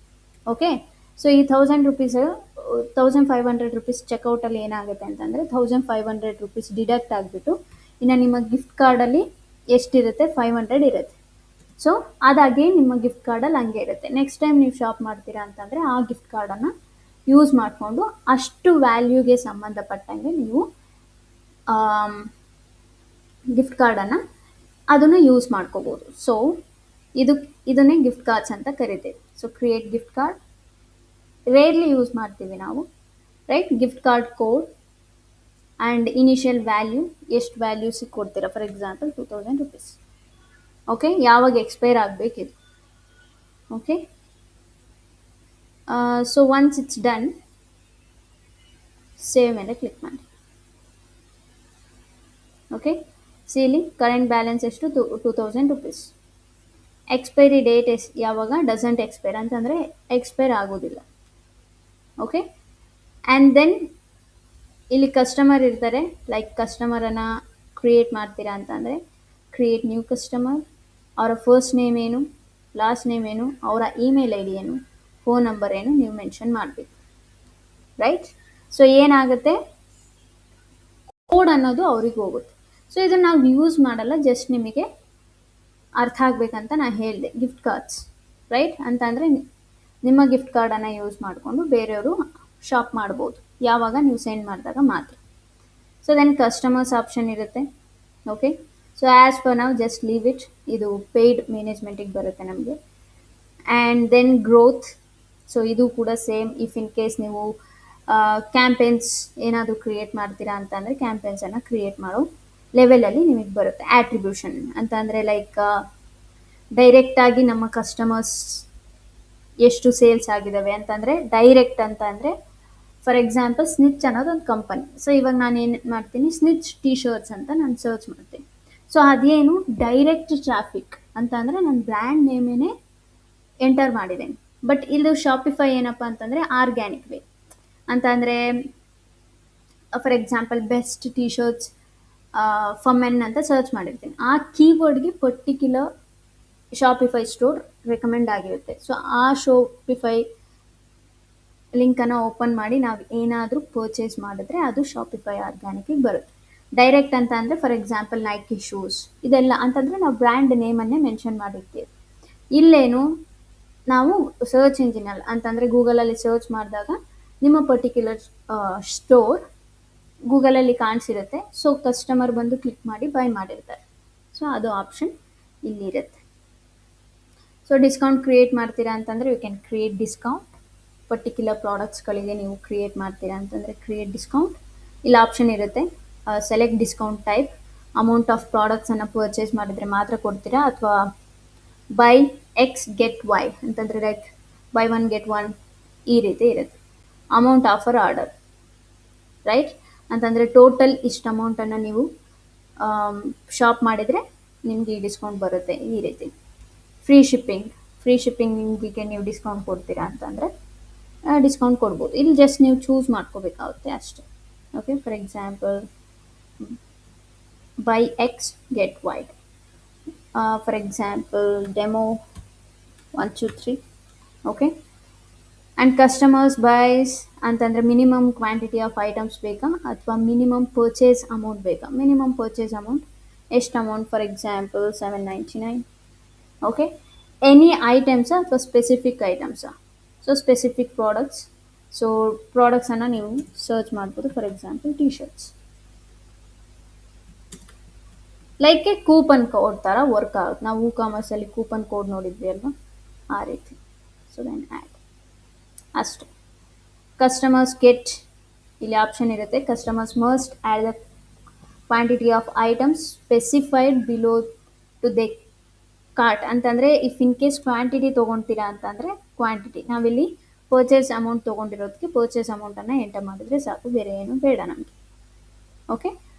ಓಕೆ, ಸೊ ಈ 1500 ರುಪೀಸ್ ಚೆಕ್ಔಟಲ್ಲಿ ಏನಾಗುತ್ತೆ ಅಂತಂದರೆ 1500 ರುಪೀಸ್ ಡಿಡಕ್ಟ್ ಆಗಿಬಿಟ್ಟು ಇನ್ನು ನಿಮ್ಮ ಗಿಫ್ಟ್ ಕಾರ್ಡಲ್ಲಿ ಎಷ್ಟಿರುತ್ತೆ, 500 ಇರುತ್ತೆ. ಸೊ ಅದಾಗಿ ನಿಮ್ಮ ಗಿಫ್ಟ್ ಕಾರ್ಡಲ್ಲಿ ಹಂಗೆ ಇರುತ್ತೆ. ನೆಕ್ಸ್ಟ್ ಟೈಮ್ ನೀವು ಶಾಪ್ ಮಾಡ್ತೀರಾ ಅಂತಂದರೆ ಆ ಗಿಫ್ಟ್ ಕಾರ್ಡನ್ನು ಯೂಸ್ ಮಾಡಿಕೊಂಡು ಅಷ್ಟು ವ್ಯಾಲ್ಯೂಗೆ ಸಂಬಂಧಪಟ್ಟಂಗೆ ನೀವು ಗಿಫ್ಟ್ ಕಾರ್ಡನ್ನು ಅದನ್ನು ಯೂಸ್ ಮಾಡ್ಕೋಬೋದು. ಸೊ ಇದನ್ನೇ ಗಿಫ್ಟ್ ಕಾರ್ಡ್ಸ್ ಅಂತ ಕರಿತೀವಿ. So create gift card rarely use ಮಾಡ್ತೀವಿ ನಾವು, right. Gift card code and initial value, ಎಷ್ಟು ವ್ಯಾಲ್ಯೂಸಿಗೆ ಕೊಡ್ತೀರಾ, ಫಾರ್ ಎಕ್ಸಾಂಪಲ್ 2000 ರುಪೀಸ್. ಓಕೆ, ಯಾವಾಗ ಎಕ್ಸ್ಪೈರ್ ಆಗಬೇಕಿದು. Okay, so once it's done, save ಮೇಲೆ ಕ್ಲಿಕ್ ಮಾಡಿ. ಓಕೆ, ಇಲ್ಲಿ ಕರೆಂಟ್ ಬ್ಯಾಲೆನ್ಸ್ ಎಷ್ಟು, 2000 ರುಪೀಸ್. ಎಕ್ಸ್ಪೈರಿ ಡೇಟ್ ಯಾವಾಗ, ಡಸಂಟ್ ಎಕ್ಸ್ಪೈರ್ ಅಂತಂದರೆ ಎಕ್ಸ್ಪೈರ್ ಆಗೋದಿಲ್ಲ. ಓಕೆ, ಆ್ಯಂಡ್ ದೆನ್ ಇಲ್ಲಿ ಕಸ್ಟಮರ್ ಇರ್ತಾರೆ. ಲೈಕ್ ಕಸ್ಟಮರನ್ನು ಕ್ರಿಯೇಟ್ ಮಾಡ್ತೀರಾ ಅಂತಂದರೆ ಕ್ರಿಯೇಟ್ ನ್ಯೂ ಕಸ್ಟಮರ್, ಅವರ ಫಸ್ಟ್ ನೇಮ್ ಏನು, ಲಾಸ್ಟ್ ನೇಮ್ ಏನು, ಅವರ ಇಮೇಲ್ ಐ ಡಿ ಏನು, ಫೋನ್ ನಂಬರ್ ಏನು ನೀವು ಮೆನ್ಷನ್ ಮಾಡಬೇಕು, ರೈಟ್. ಸೊ ಏನಾಗುತ್ತೆ, ಕೋಡ್ ಅನ್ನೋದು ಅವ್ರಿಗೆ ಹೋಗುತ್ತೆ. ಸೊ ಇದನ್ನು ನಾವು ಯೂಸ್ ಮಾಡಲ್ಲ, ಜಸ್ಟ್ ನಿಮಗೆ ಅರ್ಥ ಆಗಬೇಕಂತ ನಾನು ಹೇಳಿದೆ. ಗಿಫ್ಟ್ ಕಾರ್ಡ್ಸ್, ರೈಟ್, ಅಂತಂದರೆ ನಿಮ್ಮ ಗಿಫ್ಟ್ ಕಾರ್ಡನ್ನು ಯೂಸ್ ಮಾಡಿಕೊಂಡು ಬೇರೆಯವರು ಶಾಪ್ ಮಾಡ್ಬೋದು, ಯಾವಾಗ ನೀವು ಸೆಂಡ್ ಮಾಡಿದಾಗ ಮಾತ್ರ. ಸೊ ದೆನ್ ಕಸ್ಟಮರ್ಸ್ ಆಪ್ಷನ್ ಇರುತ್ತೆ. ಓಕೆ, ಸೊ ಆ್ಯಸ್ ಫರ್ ನಾವು ಜಸ್ಟ್ ಲೀವ್ ಇಟ್, ಇದು ಪೇಯ್ಡ್ ಮ್ಯಾನೇಜ್ಮೆಂಟಿಗೆ ಬರುತ್ತೆ ನಮಗೆ. ಆ್ಯಂಡ್ ದೆನ್ ಗ್ರೋತ್, ಸೊ ಇದು ಕೂಡ ಸೇಮ್. ಇಫ್ ಇನ್ ಕೇಸ್ ನೀವು ಕ್ಯಾಂಪೇನ್ಸ್ ಏನಾದರೂ ಕ್ರಿಯೇಟ್ ಮಾಡ್ತೀರಾ ಅಂತಂದರೆ ಕ್ಯಾಂಪೇನ್ಸನ್ನು ಕ್ರಿಯೇಟ್ ಮಾಡೋ ಲೆವೆಲಲ್ಲಿ ನಿಮಗೆ ಬರುತ್ತೆ. ಆಟ್ರಿಬ್ಯೂಷನ್ ಅಂತಂದರೆ ಲೈಕ್ ಡೈರೆಕ್ಟಾಗಿ ನಮ್ಮ ಕಸ್ಟಮರ್ಸ್ ಎಷ್ಟು ಸೇಲ್ಸ್ ಆಗಿದ್ದಾವೆ ಅಂತಂದರೆ, ಡೈರೆಕ್ಟ್ ಅಂತ ಅಂದರೆ ಫಾರ್ ಎಕ್ಸಾಂಪಲ್ ಸ್ನಿಚ್ ಅನ್ನೋದು ಒಂದು ಕಂಪನಿ. ಸೊ ಇವಾಗ ನಾನು ಏನು ಮಾಡ್ತೀನಿ, ಸ್ನಿಚ್ ಟಿ ಶರ್ಟ್ಸ್ ಅಂತ ನಾನು ಸರ್ಚ್ ಮಾಡ್ತೀನಿ. ಸೊ ಅದೇನು ಡೈರೆಕ್ಟ್ ಟ್ರಾಫಿಕ್ ಅಂತ ಅಂದರೆ ನನ್ನ ಬ್ರ್ಯಾಂಡ್ ನೇಮೇನೆ ಎಂಟರ್ ಮಾಡಿದ್ದೇನೆ. ಬಟ್ ಇದು ಶಾಪಿಫೈ ಏನಪ್ಪ ಅಂತಂದರೆ ಆರ್ಗ್ಯಾನಿಕ್ ವೇ ಅಂತ ಅಂದರೆ, for example best T shirts for men ಅಂತ ಸರ್ಚ್ ಮಾಡಿರ್ತೀನಿ. ಆ ಕೀವರ್ಡ್ಗೆ ಪರ್ಟಿಕ್ಯುಲರ್ ಶಾಪಿಫೈ ಸ್ಟೋರ್ ರೆಕಮೆಂಡ್ ಆಗಿರುತ್ತೆ. ಸೊ ಆ ಶಾಪಿಫೈ ಲಿಂಕನ್ನು ಓಪನ್ ಮಾಡಿ ನಾವು ಏನಾದರೂ ಪರ್ಚೇಸ್ ಮಾಡಿದ್ರೆ ಅದು ಶಾಪಿಫೈ ಆರ್ಗ್ಯಾನಿಕಿಗೆ ಬರುತ್ತೆ. ಡೈರೆಕ್ಟ್ ಅಂತ ಅಂದರೆ ಫಾರ್ ಎಕ್ಸಾಂಪಲ್ ನೈಕಿ ಶೂಸ್, ಇದೆಲ್ಲ ಅಂತಂದರೆ ನಾವು ಬ್ರ್ಯಾಂಡ್ ನೇಮನ್ನೇ ಮೆನ್ಷನ್ ಮಾಡಿರ್ತೀವಿ. ಇಲ್ಲೇನು ನಾವು ಸರ್ಚ್ ಇಂಜಿನಲ್ಲಿ ಅಂತಂದರೆ ಗೂಗಲಲ್ಲಿ ಸರ್ಚ್ ಮಾಡಿದಾಗ ನಿಮ್ಮ ಪರ್ಟಿಕ್ಯುಲರ್ ಸ್ಟೋರ್ ಗೂಗಲಲ್ಲಿ ಕಾಣಿಸಿರುತ್ತೆ. ಸೊ ಕಸ್ಟಮರ್ ಬಂದು ಕ್ಲಿಕ್ ಮಾಡಿ ಬೈ ಮಾಡಿರ್ತಾರೆ. ಸೊ ಅದು ಆಪ್ಷನ್ ಇಲ್ಲಿರುತ್ತೆ. ಸೊ ಡಿಸ್ಕೌಂಟ್ ಕ್ರಿಯೇಟ್ ಮಾಡ್ತೀರಾ ಅಂತಂದರೆ you can create discount. Particular ಪ್ರಾಡಕ್ಟ್ಸ್ಗಳಿಗೆ ನೀವು ಕ್ರಿಯೇಟ್ ಮಾಡ್ತೀರಾ ಅಂತಂದರೆ ಕ್ರಿಯೇಟ್ ಡಿಸ್ಕೌಂಟ್. ಇಲ್ಲಿ ಆಪ್ಷನ್ ಇರುತ್ತೆ, select discount type, amount of ಪ್ರಾಡಕ್ಟ್ಸನ್ನು ಪರ್ಚೇಸ್ ಮಾಡಿದರೆ ಮಾತ್ರ ಕೊಡ್ತೀರಾ, ಅಥವಾ ಬೈ ಎಕ್ಸ್ ಗೆಟ್ ವೈ ಅಂತಂದರೆ like buy one get one ಈ ರೀತಿ ಇರುತ್ತೆ. ಅಮೌಂಟ್ ಆಫರ್ ಆರ್ಡರ್, ರೈಟ್, ಅಂತಂದರೆ ಟೋಟಲ್ ಇಷ್ಟು ಅಮೌಂಟನ್ನು ನೀವು ಶಾಪ್ ಮಾಡಿದರೆ ನಿಮಗೆ ಈ ಡಿಸ್ಕೌಂಟ್ ಬರುತ್ತೆ ಈ ರೀತಿ. ಫ್ರೀ ಶಿಪ್ಪಿಂಗಿಗೆ ನೀವು ಡಿಸ್ಕೌಂಟ್ ಕೊಡ್ತೀರಾ ಅಂತಂದರೆ ಡಿಸ್ಕೌಂಟ್ ಕೊಡ್ಬೋದು. ಇಲ್ಲಿ ಜಸ್ಟ್ ನೀವು ಚೂಸ್ ಮಾಡ್ಕೋಬೇಕಾಗುತ್ತೆ ಅಷ್ಟೇ. Okay, for example buy X get Y, for example demo 1 2 3. Okay, and customers buys ಅಂತಂದರೆ ಮಿನಿಮಮ್ ಕ್ವಾಂಟಿಟಿ ಆಫ್ ಐಟಮ್ಸ್ ಬೇಕಾ ಅಥವಾ ಮಿನಿಮಮ್ ಪರ್ಚೇಸ್ ಅಮೌಂಟ್ ಬೇಕಾ. ಮಿನಿಮಮ್ ಪರ್ಚೇಸ್ ಅಮೌಂಟ್ ಎಷ್ಟು amount, for example 799. Okay, any ಐಟಮ್ಸಾ ಅಥವಾ ಸ್ಪೆಸಿಫಿಕ್ ಐಟಮ್ಸಾ. ಸೊ ಸ್ಪೆಸಿಫಿಕ್ ಪ್ರಾಡಕ್ಟ್ಸ್, ಸೊ ಪ್ರಾಡಕ್ಟ್ಸನ್ನು ನೀವು ಸರ್ಚ್ ಮಾಡ್ಬೋದು. For example T shirts. Like coupon code ಥರ ವರ್ಕ್ ಆಗುತ್ತೆ. ನಾವು ಕಾಮರ್ಸಲ್ಲಿ ಕೂಪನ್ ಕೋಡ್ ನೋಡಿದ್ವಿ ಅಲ್ವಾ, ಆ ರೀತಿ. ಸೊ ದೆನ್ ಆ್ಯಡ್ ಅಷ್ಟೇ. ಕಸ್ಟಮರ್ಸ್ ಗೆಟ್, ಇಲ್ಲಿ ಆಪ್ಷನ್ ಇರುತ್ತೆ, customers must add the quantity of items specified below to the cart ಅಂತಂದರೆ ಇಫ್ ಇನ್ ಕೇಸ್ ಕ್ವಾಂಟಿಟಿ ತೊಗೊತೀರಾ ಅಂತಂದರೆ ಕ್ವಾಂಟಿಟಿ, ನಾವಿಲ್ಲಿ ಪರ್ಚೇಸ್ ಅಮೌಂಟ್ ತೊಗೊಂಡಿರೋದಕ್ಕೆ ಪರ್ಚೇಸ್ ಅಮೌಂಟನ್ನು ಎಂಟರ್ ಮಾಡಿದರೆ ಸಾಕು, ಬೇರೆ ಏನು ಬೇಡ ನಮಗೆ. ಓಕೆ,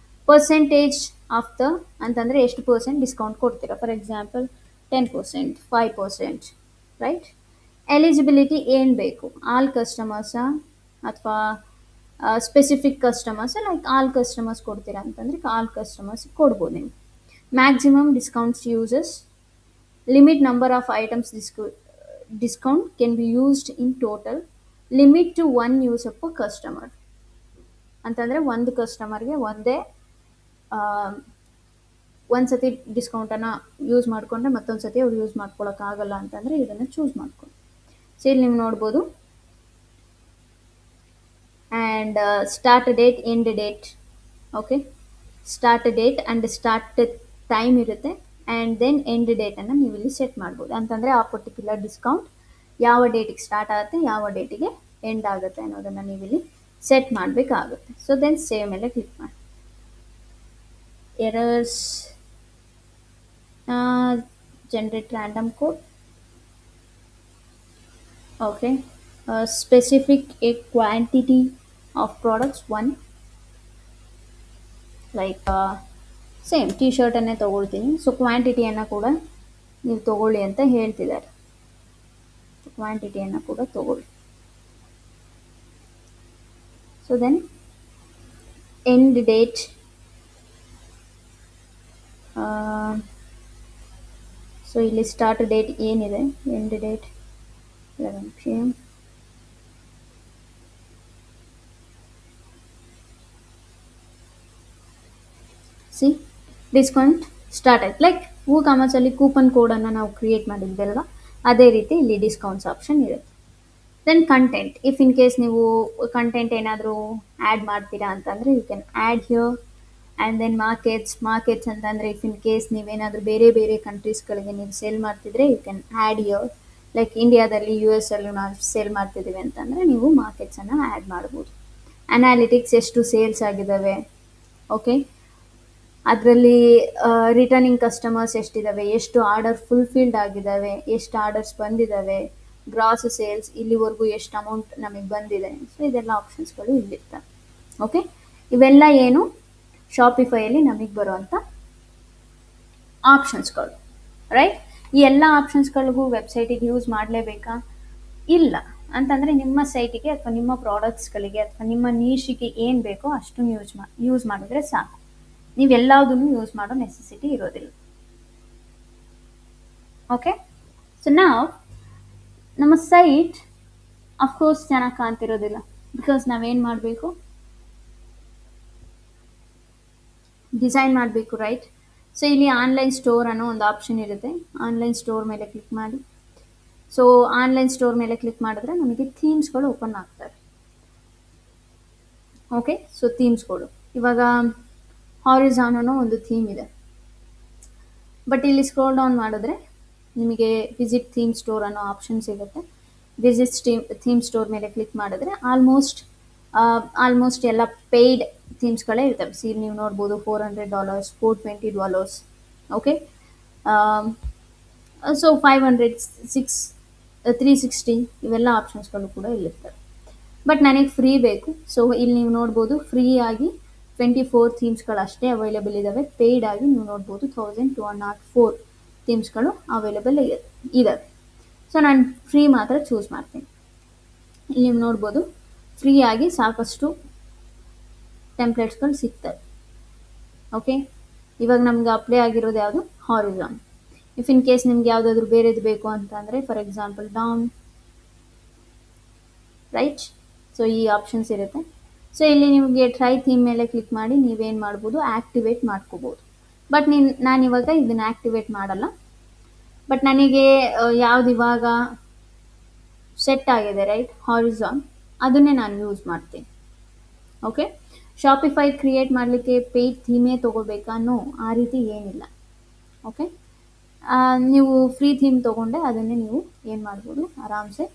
ಪರ್ಸೆಂಟೇಜ್ ಆಫ್ ದ ಅಂತಂದರೆ ಎಷ್ಟು ಪರ್ಸೆಂಟ್ ಡಿಸ್ಕೌಂಟ್ ಕೊಡ್ತೀರಾ. For example 10%, 5%, right. ಎಲಿಜಿಬಿಲಿಟಿ ಏನು ಬೇಕು, ಆಲ್ ಕಸ್ಟಮರ್ಸಾ ಅಥವಾ specific customers, like all customers ಕೊಡ್ತೀರಾ ಅಂತಂದರೆ ಆಲ್ ಕಸ್ಟಮರ್ಸ್ ಕೊಡ್ಬೋದು ನೀವು. Maximum discounts uses, limit number of items discount can be used in total, limit to one user per customer ಅಂತಂದರೆ ಒಂದು ಕಸ್ಟಮರ್ಗೆ ಒಂದೇ ಒಂದು ಸತಿ ಡಿಸ್ಕೌಂಟನ್ನು ಯೂಸ್ ಮಾಡಿಕೊಂಡ್ರೆ ಮತ್ತೊಂದು ಸತಿ ಅವ್ರು ಯೂಸ್ ಮಾಡ್ಕೊಳಕ್ಕಾಗಲ್ಲ ಅಂತಂದರೆ ಇದನ್ನು ಚೂಸ್ ಮಾಡ್ಕೊಂಡು. ಸೊ ಇಲ್ಲಿ ನೀವು ನೋಡ್ಬೋದು and start date, end date. Okay, start date and start time ಇರುತ್ತೆ, ಆ್ಯಂಡ್ ದೆನ್ ಎಂಡ್ ಡೇಟನ್ನು ನೀವು ಇಲ್ಲಿ ಸೆಟ್ ಮಾಡ್ಬೋದು. ಅಂತಂದರೆ ಆ ಪರ್ಟಿಕ್ಯುಲರ್ ಡಿಸ್ಕೌಂಟ್ ಯಾವ ಡೇಟಿಗೆ ಸ್ಟಾರ್ಟ್ ಆಗುತ್ತೆ, ಯಾವ ಡೇಟಿಗೆ ಎಂಡ್ ಆಗುತ್ತೆ ಅನ್ನೋದನ್ನು ನೀವು ಇಲ್ಲಿ ಸೆಟ್ ಮಾಡಬೇಕಾಗುತ್ತೆ. ಸೊ ದೆನ್ ಸೇವ್ ಮೇಲೆ ಕ್ಲಿಕ್ ಮಾಡಿ. Errors, generate random code. Okay, specific a quantity of products, one, like same T ಶರ್ಟನ್ನೇ ತೊಗೊಳ್ತೀನಿ. ಸೊ ಕ್ವಾಂಟಿಟಿಯನ್ನು ಕೂಡ ನೀವು ತೊಗೊಳ್ಳಿ ಅಂತ ಹೇಳ್ತಿದ್ದಾರೆ. ಕ್ವಾಂಟಿಟಿಯನ್ನು ಕೂಡ ತೊಗೊಳ್ಳಿ. So then end date, so ಇಲ್ಲಿ ಸ್ಟಾರ್ಟ್ ಡೇಟ್ ಏನಿದೆ, end date 11 PM. See discount start ಆಯ್ತು. ಲೈಕ್ ಕಾಮರ್ಸಲ್ಲಿ ಕೂಪನ್ ಕೋಡನ್ನು ನಾವು ಕ್ರಿಯೇಟ್ ಮಾಡಿದ್ವಿ ಅಲ್ವಾ, ಅದೇ ರೀತಿ ಇಲ್ಲಿ ಡಿಸ್ಕೌಂಟ್ಸ್ ಆಪ್ಷನ್ ಇರುತ್ತೆ. Then content, if in case ನೀವು ಕಂಟೆಂಟ್ ಏನಾದರೂ ಆ್ಯಡ್ ಮಾಡ್ತೀರಾ ಅಂತಂದರೆ you can add here. And then markets ಅಂತಂದರೆ ಇಫ್ ಇನ್ ಕೇಸ್ ನೀವೇನಾದರೂ ಬೇರೆ ಬೇರೆ ಕಂಟ್ರೀಸ್ಗಳಿಗೆ ನೀವು ಸೇಲ್ ಮಾಡ್ತಿದ್ರೆ you can add here. Like ಇಂಡಿಯಾದಲ್ಲಿ US ಅಲ್ಲೂ ನಾವು ಸೇಲ್ ಮಾಡ್ತಿದ್ದೀವಿ ಅಂತಂದರೆ ನೀವು ಮಾರ್ಕೆಟ್ಸನ್ನು ಆ್ಯಡ್ ಮಾಡ್ಬೋದು. ಅನಾಲಿಟಿಕ್ಸ್, ಎಷ್ಟು ಸೇಲ್ಸ್ ಆಗಿದ್ದಾವೆ, ಓಕೆ, ಅದರಲ್ಲಿ ರಿಟರ್ನಿಂಗ್ ಕಸ್ಟಮರ್ಸ್ ಎಷ್ಟಿದ್ದಾವೆ, ಎಷ್ಟು ಆರ್ಡರ್ ಫುಲ್ಫಿಲ್ಡ್ ಆಗಿದ್ದಾವೆ, ಎಷ್ಟು ಆರ್ಡರ್ಸ್ ಬಂದಿದ್ದಾವೆ, ಗ್ರಾಸ್ ಸೇಲ್ಸ್ ಇಲ್ಲಿವರೆಗೂ ಎಷ್ಟು ಅಮೌಂಟ್ ನಮಗೆ ಬಂದಿದೆ. ಸೊ ಇದೆಲ್ಲ ಆಪ್ಷನ್ಸ್ಗಳು ಇಲ್ಲಿರ್ತವೆ. ಓಕೆ, ಇವೆಲ್ಲ ಏನು ಶಾಪಿಫೈಯಲ್ಲಿ ನಮಗೆ ಬರುವಂಥ ಆಪ್ಷನ್ಸ್ಗಳು, ರೈಟ್. ಈ ಎಲ್ಲ ಆಪ್ಷನ್ಸ್ಗಳಿಗೂ ವೆಬ್ಸೈಟಿಗೆ ಯೂಸ್ ಮಾಡಲೇಬೇಕಾ? ಇಲ್ಲ. ಅಂತಂದರೆ ನಿಮ್ಮ ಸೈಟಿಗೆ ಅಥವಾ ನಿಮ್ಮ ಪ್ರಾಡಕ್ಟ್ಸ್ಗಳಿಗೆ ಅಥವಾ ನಿಮ್ಮ ನೀಶಿಗೆ ಏನು ಬೇಕೋ ಅಷ್ಟು ಯೂಸ್ ಮಾಡಿದ್ರೆ ಸಾಕು. ನೀವೆಲ್ಲದನ್ನು ಯೂಸ್ ಮಾಡೋ ನೆಸೆಸಿಟಿ ಇರೋದಿಲ್ಲ. ಓಕೆ, ಸೊ ನಾವು ನಮ್ಮ ಸೈಟ್ ಅಫ್ಕೋರ್ಸ್ ಚೆನ್ನಾಗಿ ಕಾಣ್ತಿರೋದಿಲ್ಲ, ಬಿಕಾಸ್ ನಾವೇನು ಮಾಡಬೇಕು, ಡಿಸೈನ್ ಮಾಡಬೇಕು, ರೈಟ್. ಸೊ ಇಲ್ಲಿ ಆನ್ಲೈನ್ ಸ್ಟೋರ್ ಅನ್ನೋ ಒಂದು ಆಪ್ಷನ್ ಇರುತ್ತೆ. ಆನ್ಲೈನ್ ಸ್ಟೋರ್ ಮೇಲೆ ಕ್ಲಿಕ್ ಮಾಡಿ. ಸೊ ಆನ್ಲೈನ್ ಸ್ಟೋರ್ ಮೇಲೆ ಕ್ಲಿಕ್ ಮಾಡಿದ್ರೆ ನಮಗೆ ಥೀಮ್ಸ್ಗಳು ಓಪನ್ ಆಗ್ತವೆ. ಓಕೆ, ಸೊ ಥೀಮ್ಸ್ಗಳು ಇವಾಗ ಹಾರಿಜಾನ್ ಅನ್ನೋ ಒಂದು ಥೀಮ್ ಇದೆ. ಬಟ್ ಇಲ್ಲಿ ಸ್ಕ್ರೋಲ್ ಡೌನ್ ಮಾಡಿದ್ರೆ ನಿಮಗೆ ವಿಸಿಟ್ ಥೀಮ್ ಸ್ಟೋರ್ ಅನ್ನೋ ಆಪ್ಷನ್ ಸಿಗುತ್ತೆ. ವಿಸಿಟ್ ಥೀಮ್ ಸ್ಟೋರ್ ಮೇಲೆ ಕ್ಲಿಕ್ ಮಾಡಿದ್ರೆ ಆಲ್ಮೋಸ್ಟ್ ಎಲ್ಲ ಪೇಯ್ಡ್ ಥೀಮ್ಸ್ಗಳೇ ಇರ್ತವೆ. ಸೀಲ್ ನೀವು ನೋಡ್ಬೋದು $400, $420. ಓಕೆ, ಸೊ 500, 360 ಇವೆಲ್ಲ ಆಪ್ಷನ್ಸ್ಗಳು ಕೂಡ ಇಲ್ಲಿರ್ತವೆ. ಬಟ್ ನನಗೆ ಫ್ರೀ ಬೇಕು. ಸೊ ಇಲ್ಲಿ ನೀವು ನೋಡ್ಬೋದು ಫ್ರೀ ಆಗಿ 24 ಥೀಮ್ಸ್ಗಳು ಅಷ್ಟೇ ಅವೈಲೇಬಲ್ ಇದ್ದಾವೆ. ಪೇಯ್ಡ್ ಆಗಿ ನೀವು ನೋಡ್ಬೋದು 1204 ಥೀಮ್ಸ್ಗಳು ಅವೈಲೇಬಲ್ ಇದ್ದಾವೆ. ಸೊ ನಾನು ಫ್ರೀ ಮಾತ್ರ ಚೂಸ್ ಮಾಡ್ತೀನಿ. ಇಲ್ಲಿ ನೀವು ನೋಡ್ಬೋದು ಫ್ರೀ ಆಗಿ ಸಾಕಷ್ಟು ಟೆಂಪ್ಲೇಟ್ಸ್ಗಳು ಸಿಗ್ತವೆ. ಓಕೆ, ಇವಾಗ ನಮ್ಗೆ ಅಪ್ಲೈ ಆಗಿರೋದು ಯಾವುದು, ಹಾರಿಜಾನ್. ಇಫ್ ಇನ್ ಕೇಸ್ ನಿಮ್ಗೆ ಯಾವುದಾದ್ರೂ ಬೇರೆದು ಬೇಕು ಅಂತಂದರೆ for example down, right. So ಈ ಆಪ್ಷನ್ಸ್ ಇರುತ್ತೆ. ಸೊ ಇಲ್ಲಿ ನಿಮಗೆ ಟ್ರೈ ಥೀಮ್ ಮೇಲೆ ಕ್ಲಿಕ್ ಮಾಡಿ ನೀವೇನು ಮಾಡ್ಬೋದು, ಆ್ಯಕ್ಟಿವೇಟ್ ಮಾಡ್ಕೋಬೋದು. ಬಟ್ ನಾನಿವಾಗ ಇದನ್ನು ಆ್ಯಕ್ಟಿವೇಟ್ ಮಾಡಲ್ಲ. ಬಟ್ ನನಗೆ ಯಾವ್ದು ಇವಾಗ ಸೆಟ್ ಆಗಿದೆ, ರೈಟ್, ಹಾರಿಜಾನ್, ಅದನ್ನೇ ನಾನು ಯೂಸ್ ಮಾಡ್ತೀನಿ. ಓಕೆ, ಶಾಪಿಫೈ ಕ್ರಿಯೇಟ್ ಮಾಡಲಿಕ್ಕೆ ಪೇಯ್ಡ್ ಥೀಮೇ ತೊಗೋಬೇಕಾ? ನೋ, ಆ ರೀತಿ ಏನಿಲ್ಲ. ಓಕೆ, ನೀವು ಫ್ರೀ ಥೀಮ್ ತೊಗೊಂಡೆ ಅದನ್ನೇ ನೀವು ಏನು ಮಾಡ್ಬೋದು, ಆರಾಮ್ಸೆ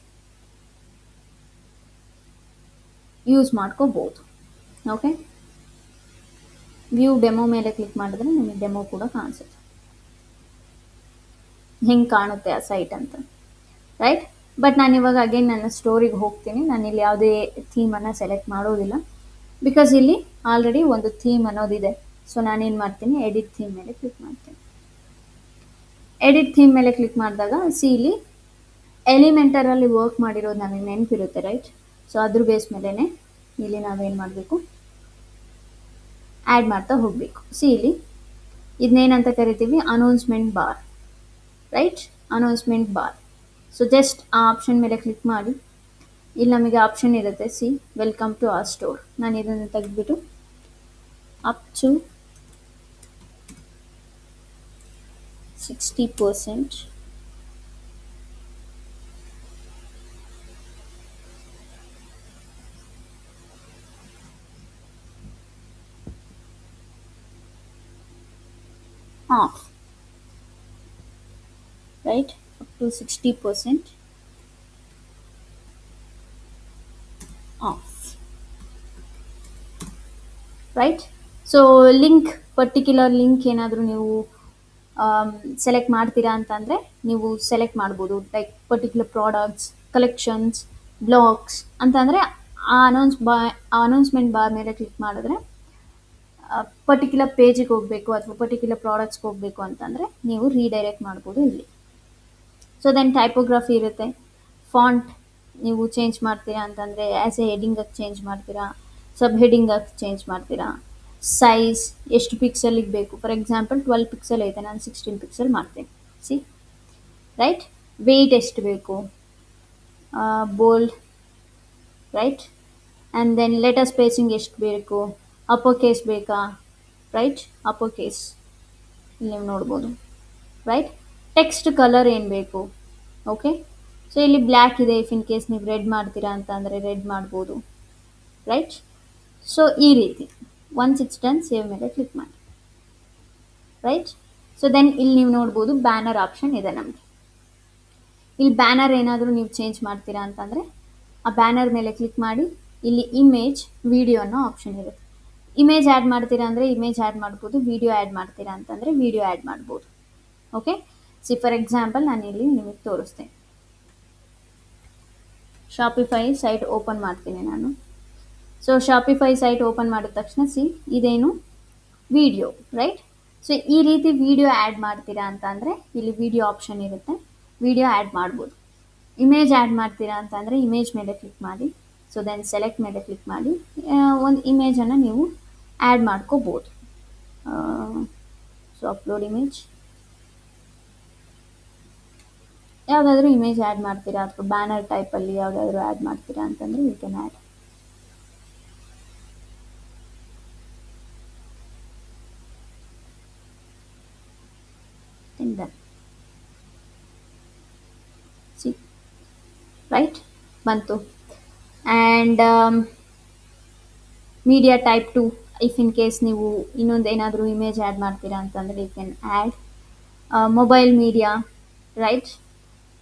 ಯೂಸ್ ಮಾಡ್ಕೋಬೋದು. ಓಕೆ, ವ್ಯೂ ಡೆಮೋ ಮೇಲೆ ಕ್ಲಿಕ್ ಮಾಡಿದ್ರೆ ನಿಮಗೆ ಡೆಮೋ ಕೂಡ ಕಾಣಿಸುತ್ತೆ, ಹೆಂಗೆ ಕಾಣುತ್ತೆ ಆ ಸೈಟ್ ಅಂತ, ರೈಟ್. ಬಟ್ ನಾನಿವಾಗ ಅಗೇನ್ ನನ್ನ ಸ್ಟೋರಿಗೆ ಹೋಗ್ತೀನಿ. ನಾನು ಇಲ್ಲಿ ಯಾವುದೇ ಥೀಮನ್ನು ಸೆಲೆಕ್ಟ್ ಮಾಡೋದಿಲ್ಲ, ಬಿಕಾಸ್ ಇಲ್ಲಿ ಆಲ್ರೆಡಿ ಒಂದು ಥೀಮ್ ಅನ್ನೋದಿದೆ. ಸೊ ನಾನೇನು ಮಾಡ್ತೀನಿ, ಎಡಿಟ್ ಥೀಮ್ ಮೇಲೆ ಕ್ಲಿಕ್ ಮಾಡ್ತೀನಿ. ಎಡಿಟ್ ಥೀಮ್ ಮೇಲೆ ಕ್ಲಿಕ್ ಮಾಡಿದಾಗ ಇಲ್ಲಿ ಎಲಿಮೆಂಟರಲ್ಲಿ ವರ್ಕ್ ಮಾಡಿರೋದು ನನಗೆ ನೆನಪಿರುತ್ತೆ ರೈಟ್. ಸೊ ಅದ್ರ ಬೇಸ್ ಮೇಲೇ ಇಲ್ಲಿ ನಾವೇನು ಮಾಡಬೇಕು, ಆ್ಯಡ್ ಮಾಡ್ತಾ ಹೋಗಬೇಕು. ಸಿ ಇಲ್ಲಿ ಇದನ್ನೇನಂತ ಕರಿತೀವಿ, announcement bar right, announcement bar. So just ಆ ಆಪ್ಷನ್ ಮೇಲೆ ಕ್ಲಿಕ್ ಮಾಡಿ, ಇಲ್ಲಿ ನಮಗೆ ಆಪ್ಷನ್ ಇರುತ್ತೆ see welcome to our store. ನಾನು ಇದನ್ನು ತೆಗೆದ್ಬಿಟ್ಟು up to 60% off, right, up to 60% off, right. So link, particular link ಏನಾದರೂ ನೀವು ಸೆಲೆಕ್ಟ್ ಮಾಡ್ತೀರಾ ಅಂತಂದರೆ ನೀವು ಸೆಲೆಕ್ಟ್ ಮಾಡ್ಬೋದು. Like particular products, collections, blogs ಅಂತಂದರೆ ಆ ಅನೌನ್ಸ್ಮೆಂಟ್ ಬಾರ್ ಮೇಲೆ ಕ್ಲಿಕ್ ಮಾಡಿದ್ರೆ ಪರ್ಟಿಕ್ಯುಲರ್ ಪೇಜಿಗೆ ಹೋಗಬೇಕು ಅಥವಾ ಪರ್ಟಿಕ್ಯುಲರ್ ಪ್ರಾಡಕ್ಟ್ಸ್ಗೆ ಹೋಗಬೇಕು ಅಂತಂದರೆ ನೀವು ರೀಡೈರೆಕ್ಟ್ ಮಾಡ್ಬೋದು ಇಲ್ಲಿ. ಸೊ ದೆನ್ ಟೈಪೋಗ್ರಫಿ ಇರುತ್ತೆ. ಫಾಂಟ್ ನೀವು ಚೇಂಜ್ ಮಾಡ್ತೀರಾ ಅಂತಂದರೆ ಆ್ಯಸ್ ಎ ಹೆಡಿಂಗಾಗಿ ಚೇಂಜ್ ಮಾಡ್ತೀರಾ, ಸಬ್ ಹೆಡಿಂಗಾಗಿ ಚೇಂಜ್ ಮಾಡ್ತೀರಾ. ಸೈಜ್ ಎಷ್ಟು ಪಿಕ್ಸೆಲಿಗೆ ಬೇಕು, ಫಾರ್ ಎಕ್ಸಾಂಪಲ್ 12 ಪಿಕ್ಸೆಲ್ ಐತೆ, ನಾನು 16 ಪಿಕ್ಸೆಲ್ ಮಾಡ್ತೀನಿ. C right. ವೆಯ್ಟ್ ಎಷ್ಟು ಬೇಕು, bold right. And then letter spacing ಎಷ್ಟು ಬೇಕು, ಅಪ್ಪರ್ ಕೇಸ್ ಬೇಕಾ, ರೈಟ್, ಅಪ್ಪರ್ ಕೇಸ್ ಇಲ್ಲಿ ನೀವು ನೋಡ್ಬೋದು ರೈಟ್. ಟೆಕ್ಸ್ಟ್ ಕಲರ್ ಏನು ಬೇಕು, ಓಕೆ. ಸೊ ಇಲ್ಲಿ ಬ್ಲ್ಯಾಕ್ ಇದೆ, ಇಫ್ ಇನ್ ಕೇಸ್ ನೀವು ರೆಡ್ ಮಾಡ್ತೀರಾ ಅಂತ ಅಂದರೆ ರೆಡ್ ಮಾಡ್ಬೋದು ರೈಟ್. ಸೊ ಈ ರೀತಿ ಒನ್ಸ್ ಇಟ್ಸ್ ಡನ್ ಸೇವ್ ಮೇಲೆ ಕ್ಲಿಕ್ ಮಾಡಿ ರೈಟ್. ಸೊ ದೆನ್ ಇಲ್ಲಿ ನೀವು ನೋಡ್ಬೋದು ಬ್ಯಾನರ್ ಆಪ್ಷನ್ ಇದೆ ನಮಗೆ. ಇಲ್ಲಿ ಬ್ಯಾನರ್ ಏನಾದರೂ ನೀವು ಚೇಂಜ್ ಮಾಡ್ತೀರಾ ಅಂತಂದರೆ ಆ ಬ್ಯಾನರ್ ಮೇಲೆ ಕ್ಲಿಕ್ ಮಾಡಿ, ಇಲ್ಲಿ ಇಮೇಜ್, ವಿಡಿಯೋ ಅನ್ನೋ ಆಪ್ಷನ್ ಇರುತ್ತೆ. ಇಮೇಜ್ ಆ್ಯಡ್ ಮಾಡ್ತೀರಾ ಅಂದರೆ ಇಮೇಜ್ ಆ್ಯಡ್ ಮಾಡ್ಬೋದು, ವಿಡಿಯೋ ಆ್ಯಡ್ ಮಾಡ್ತೀರಾ ಅಂತಂದರೆ ವಿಡಿಯೋ ಆ್ಯಡ್ ಮಾಡ್ಬೋದು. ಓಕೆ. ಸಿ ಫಾರ್ ಎಕ್ಸಾಂಪಲ್ ನಾನು ಇಲ್ಲಿ ನಿಮಗೆ ತೋರಿಸ್ತೇನೆ. ಶಾಪಿಫೈ ಸೈಟ್ ಓಪನ್ ಮಾಡ್ತೀನಿ ನಾನು. ಸೊ ಶಾಪಿಫೈ ಸೈಟ್ ಓಪನ್ ಮಾಡಿದ ತಕ್ಷಣ ಸಿ ಇದೇನು ವಿಡಿಯೋ ರೈಟ್. ಸೊ ಈ ರೀತಿ ವಿಡಿಯೋ ಆ್ಯಡ್ ಮಾಡ್ತೀರಾ ಅಂತ ಅಂದರೆ ಇಲ್ಲಿ ವಿಡಿಯೋ ಆಪ್ಷನ್ ಇರುತ್ತೆ, ವಿಡಿಯೋ ಆ್ಯಡ್ ಮಾಡ್ಬೋದು. ಇಮೇಜ್ ಆ್ಯಡ್ ಮಾಡ್ತೀರಾ ಅಂತ ಅಂದರೆ ಇಮೇಜ್ ಮೇಲೆ ಕ್ಲಿಕ್ ಮಾಡಿ, ಸೊ ದೆನ್ ಸೆಲೆಕ್ಟ್ ಮೇಲೆ ಕ್ಲಿಕ್ ಮಾಡಿ ಒಂದು ಇಮೇಜನ್ನು ನೀವು ಆ್ಯಡ್ ಮಾಡ್ಕೋಬೋದು. ಸೊ ಅಪ್ಲೋಡ್ ಇಮೇಜ್, ಯಾವುದಾದ್ರೂ ಇಮೇಜ್ ಆ್ಯಡ್ ಮಾಡ್ತೀರಾ ಅಥವಾ ಬ್ಯಾನರ್ ಟೈಪಲ್ಲಿ ಯಾವುದಾದ್ರೂ ಆ್ಯಡ್ ಮಾಡ್ತೀರಾ ಅಂತಂದರೆ you can add. Done. See right ಬಂತು. And media type 2, if in case ನೀವು ಇನ್ನೊಂದು ಏನಾದರೂ ಇಮೇಜ್ ಆ್ಯಡ್ ಮಾಡ್ತೀರಾ ಅಂತಂದರೆ you can add. Mobile media right,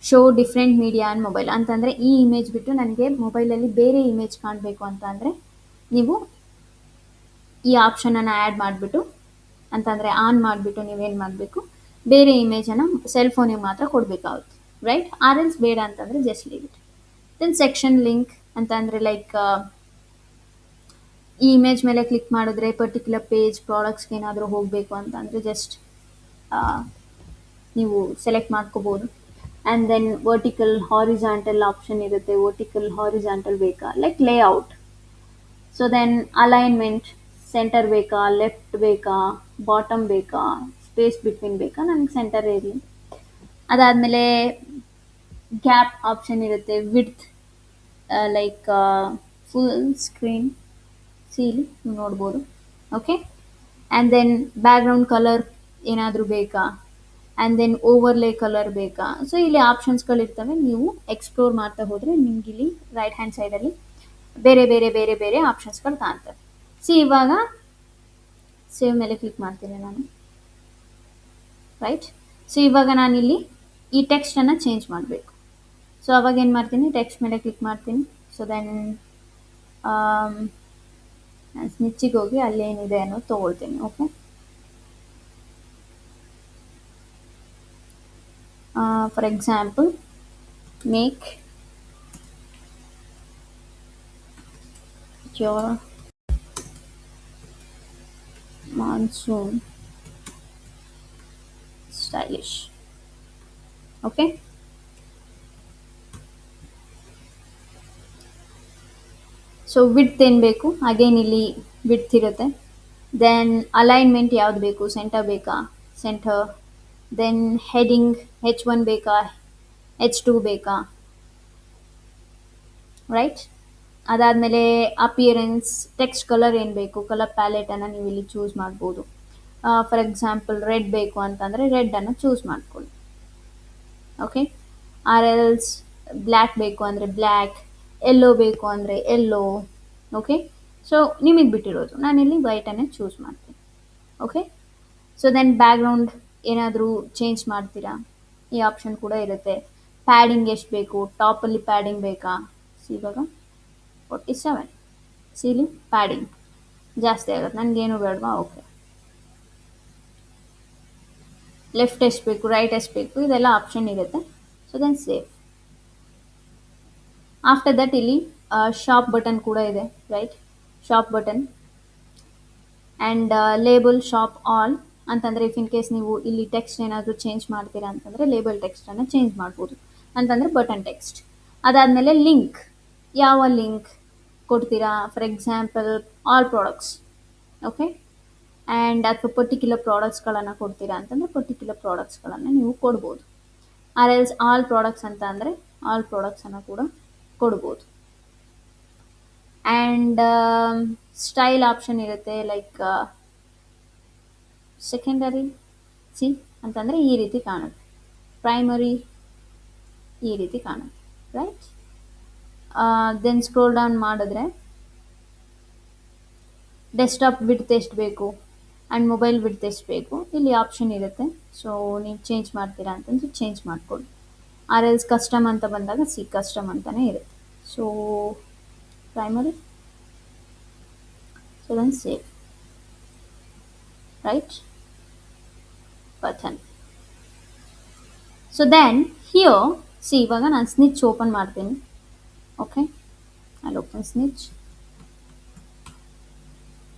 show different media and mobile ಅಂತಂದರೆ ಈ ಇಮೇಜ್ ಬಿಟ್ಟು ನನಗೆ ಮೊಬೈಲಲ್ಲಿ ಬೇರೆ ಇಮೇಜ್ ಕಾಣಬೇಕು ಅಂತ ಅಂದರೆ ನೀವು ಈ ಆಪ್ಷನನ್ನು ಆ್ಯಡ್ ಮಾಡಿಬಿಟ್ಟು ಅಂತಂದರೆ ಆನ್ ಮಾಡಿಬಿಟ್ಟು ನೀವೇನು ಮಾಡಬೇಕು, ಬೇರೆ ಇಮೇಜನ್ನು ಸೆಲ್ ಫೋನಿಗೆ ಮಾತ್ರ ಕೊಡಬೇಕಾಗುತ್ತೆ ರೈಟ್. ಆರ್ ಎಲ್ಸ್ ಬೇಡ ಅಂತಂದರೆ just leave it. Then section link ಅಂತ ಅಂದರೆ ಲೈಕ್ ಈ ಇಮೇಜ್ ಮೇಲೆ ಕ್ಲಿಕ್ ಮಾಡಿದ್ರೆ ಪರ್ಟಿಕ್ಯುಲರ್ ಪೇಜ್ ಪ್ರಾಡಕ್ಟ್ಸ್ಗೆ ಏನಾದರೂ ಹೋಗಬೇಕು ಅಂತಂದರೆ ಜಸ್ಟ್ ನೀವು ಸೆಲೆಕ್ಟ್ ಮಾಡ್ಕೋಬೋದು. And then vertical horizontal option ಇರುತ್ತೆ, ವರ್ಟಿಕಲ್ ಹಾರಿಜಾಂಟಲ್ ಬೇಕಾ, like layout. So then alignment, centre ಬೇಕಾ, ಲೆಫ್ಟ್ ಬೇಕಾ, ಬಾಟಮ್ ಬೇಕಾ, ಸ್ಪೇಸ್ ಬಿಟ್ವೀನ್ ಬೇಕಾ, ನನಗೆ ಸೆಂಟರ್ ಇರಲಿ. ಅದಾದಮೇಲೆ ಗ್ಯಾಪ್ ಆಪ್ಷನ್ ಇರುತ್ತೆ, width like full screen, see ಇಲ್ಲಿ ನೀವು ನೋಡ್ಬೋದು okay. And then background colour ಏನಾದರೂ ಬೇಕಾ, ಆ್ಯಂಡ್ ದೆನ್ ಓವರ್ಲೇ ಕಲರ್ ಬೇಕಾ. ಸೊ ಇಲ್ಲಿ ಆಪ್ಷನ್ಸ್ಗಳಿರ್ತವೆ, ನೀವು ಎಕ್ಸ್ಪ್ಲೋರ್ ಮಾಡ್ತಾ ಹೋದರೆ ನಿಮ್ಗೆ ಇಲ್ಲಿ ರೈಟ್ ಹ್ಯಾಂಡ್ ಸೈಡಲ್ಲಿ ಬೇರೆ ಬೇರೆ ಬೇರೆ ಬೇರೆ ಆಪ್ಷನ್ಸ್ಗಳು ಕಾಣ್ತವೆ. ಸಿ ಇವಾಗ ಸೇವ್ ಮೇಲೆ ಕ್ಲಿಕ್ ಮಾಡ್ತೀನಿ ನಾನು ರೈಟ್. ಸೊ ಇವಾಗ ನಾನಿಲ್ಲಿ ಈ ಟೆಕ್ಸ್ಟನ್ನು ಚೇಂಜ್ ಮಾಡಬೇಕು. ಸೊ ಅವಾಗ ಏನು ಮಾಡ್ತೀನಿ, ಟೆಕ್ಸ್ಟ್ ಮೇಲೆ ಕ್ಲಿಕ್ ಮಾಡ್ತೀನಿ. ಸೊ ದೆನ್ ನಾನು ಸ್ನಿಚ್ಚಿಗೆ ಹೋಗಿ ಅಲ್ಲೇನಿದೆ ಅನ್ನೋದು ತೊಗೊಳ್ತೀನಿ. Okay. For example make your monsoon stylish. Okay. So width ಏನು ಬೇಕು ಅಗೇನ್ ಇಲ್ಲಿ ವಿಡ್ತ್ ಇರುತ್ತೆ. ದೆನ್ ಅಲೈನ್ಮೆಂಟ್ ಯಾವ್ದು ಬೇಕು, ಸೆಂಟರ್ ಬೇಕಾ, ಸೆಂಟರ್. ದೆನ್ ಹೆಡಿಂಗ್ H1 ಬೇಕಾ, H2 ಬೇಕಾ, ರೈಟ್. ಅದಾದಮೇಲೆ ಅಪಿಯರೆನ್ಸ್, ಟೆಕ್ಸ್ಟ್ ಕಲರ್ ಏನು ಬೇಕು, ಕಲರ್ ಪ್ಯಾಲೆಟನ್ನು ನೀವು ಇಲ್ಲಿ ಚೂಸ್ ಮಾಡ್ಬೋದು. ಫಾರ್ ಎಕ್ಸಾಂಪಲ್ ರೆಡ್ ಬೇಕು ಅಂತಂದರೆ ರೆಡ್ಡನ್ನು ಚೂಸ್ ಮಾಡ್ಕೊಳ್ಳಿ. ಓಕೆ. ಆರ್ ಎಲ್ಸ್ ಬ್ಲ್ಯಾಕ್ ಬೇಕು ಅಂದರೆ ಬ್ಲ್ಯಾಕ್, ಎಲ್ಲೋ ಬೇಕು ಅಂದರೆ ಎಲ್ಲೋ. ಓಕೆ. ಸೊ ನಿಮಗೆ ಬಿಟ್ಟಿರೋದು, ನಾನಿಲ್ಲಿ ವೈಟನ್ನೇ ಚೂಸ್ ಮಾಡ್ತೀನಿ. ಓಕೆ. ಸೊ ದೆನ್ ಬ್ಯಾಕ್ಗ್ರೌಂಡ್ ಏನಾದರೂ ಚೇಂಜ್ ಮಾಡ್ತೀರಾ, ಈ ಆಪ್ಷನ್ ಕೂಡ ಇರುತ್ತೆ. ಪ್ಯಾಡಿಂಗ್ ಎಷ್ಟು ಬೇಕು, ಟಾಪಲ್ಲಿ ಪ್ಯಾಡಿಂಗ್ ಬೇಕಾ, ಇವಾಗ 47. ಇಲ್ಲಿ ಪ್ಯಾಡಿಂಗ್ ಜಾಸ್ತಿ ಆಗುತ್ತೆ, ನನಗೇನು ಬೇಡವಾ, ಓಕೆ. ಲೆಫ್ಟ್ ಎಷ್ಟು ಬೇಕು, ರೈಟ್ ಎಷ್ಟು ಬೇಕು, ಇದೆಲ್ಲ ಆಪ್ಷನ್ ಇರುತ್ತೆ. So then save. After that ಇಲ್ಲಿ ಶಾಪ್ ಬಟನ್ ಕೂಡ ಇದೆ, right. Shop button and label shop all ಅಂತಂದರೆ ಇಫ್ ಇನ್ ಕೇಸ್ ನೀವು ಇಲ್ಲಿ ಟೆಕ್ಸ್ಟ್ ಏನಾದರೂ ಚೇಂಜ್ ಮಾಡ್ತೀರಾ ಅಂತಂದರೆ ಲೇಬಲ್ ಟೆಕ್ಸ್ಟನ್ನು ಚೇಂಜ್ ಮಾಡ್ಬೋದು, ಅಂತಂದರೆ ಬಟನ್ ಟೆಕ್ಸ್ಟ್. ಅದಾದಮೇಲೆ ಲಿಂಕ್, ಯಾವ ಲಿಂಕ್ ಕೊಡ್ತೀರಾ, for example all products. Okay. And ಅಥವಾ ಪರ್ಟಿಕ್ಯುಲರ್ ಪ್ರಾಡಕ್ಟ್ಸ್ಗಳನ್ನು ಕೊಡ್ತೀರಾ ಅಂತಂದರೆ ಪರ್ಟಿಕ್ಯುಲರ್ ಪ್ರಾಡಕ್ಟ್ಸ್ಗಳನ್ನು ನೀವು ಕೊಡ್ಬೋದು. ಆರ್ ಎಲ್ಸ್ ಆಲ್ ಪ್ರಾಡಕ್ಟ್ಸ್ ಅಂತ ಅಂದರೆ ಆಲ್ ಪ್ರಾಡಕ್ಟ್ಸನ್ನು ಕೂಡ ಕೊಡ್ಬೋದು. ಆ್ಯಂಡ್ ಸ್ಟೈಲ್ ಆಪ್ಷನ್ ಇರುತ್ತೆ, ಲೈಕ್ ಸೆಕೆಂಡರಿ ಸಿ ಅಂತಂದರೆ ಈ ರೀತಿ ಕಾಣುತ್ತೆ, ಪ್ರೈಮರಿ ಈ ರೀತಿ ಕಾಣುತ್ತೆ, ರೈಟ್. ದೆನ್ ಸ್ಕ್ರೋಲ್ ಡೌನ್ ಮಾಡಿದ್ರೆ ಡೆಸ್ಕ್ಟಾಪ್ ವಿಡ್ತ್ ಎಷ್ಟು ಬೇಕು ಆ್ಯಂಡ್ ಮೊಬೈಲ್ ವಿಡ್ತ್ ಎಷ್ಟು ಬೇಕು ಇಲ್ಲಿ ಆಪ್ಷನ್ ಇರುತ್ತೆ. ಸೊ ನೀವು ಚೇಂಜ್ ಮಾಡ್ತೀರಾ ಅಂತಂದ್ರೆ ಚೇಂಜ್ ಮಾಡ್ಕೊಳ್ಳಿ. ಆರ್ ಎಲ್ಸ್ ಕಸ್ಟಮ್ ಅಂತ ಬಂದಾಗ ಕಸ್ಟಮ್ ಅಂತಲೇ ಇರುತ್ತೆ. So primary, so then save, right button. So then here ಇವಾಗ ನಾನು ಸ್ನಿಚ್ ಓಪನ್ ಮಾಡ್ತೀನಿ. Okay, I open Snitch.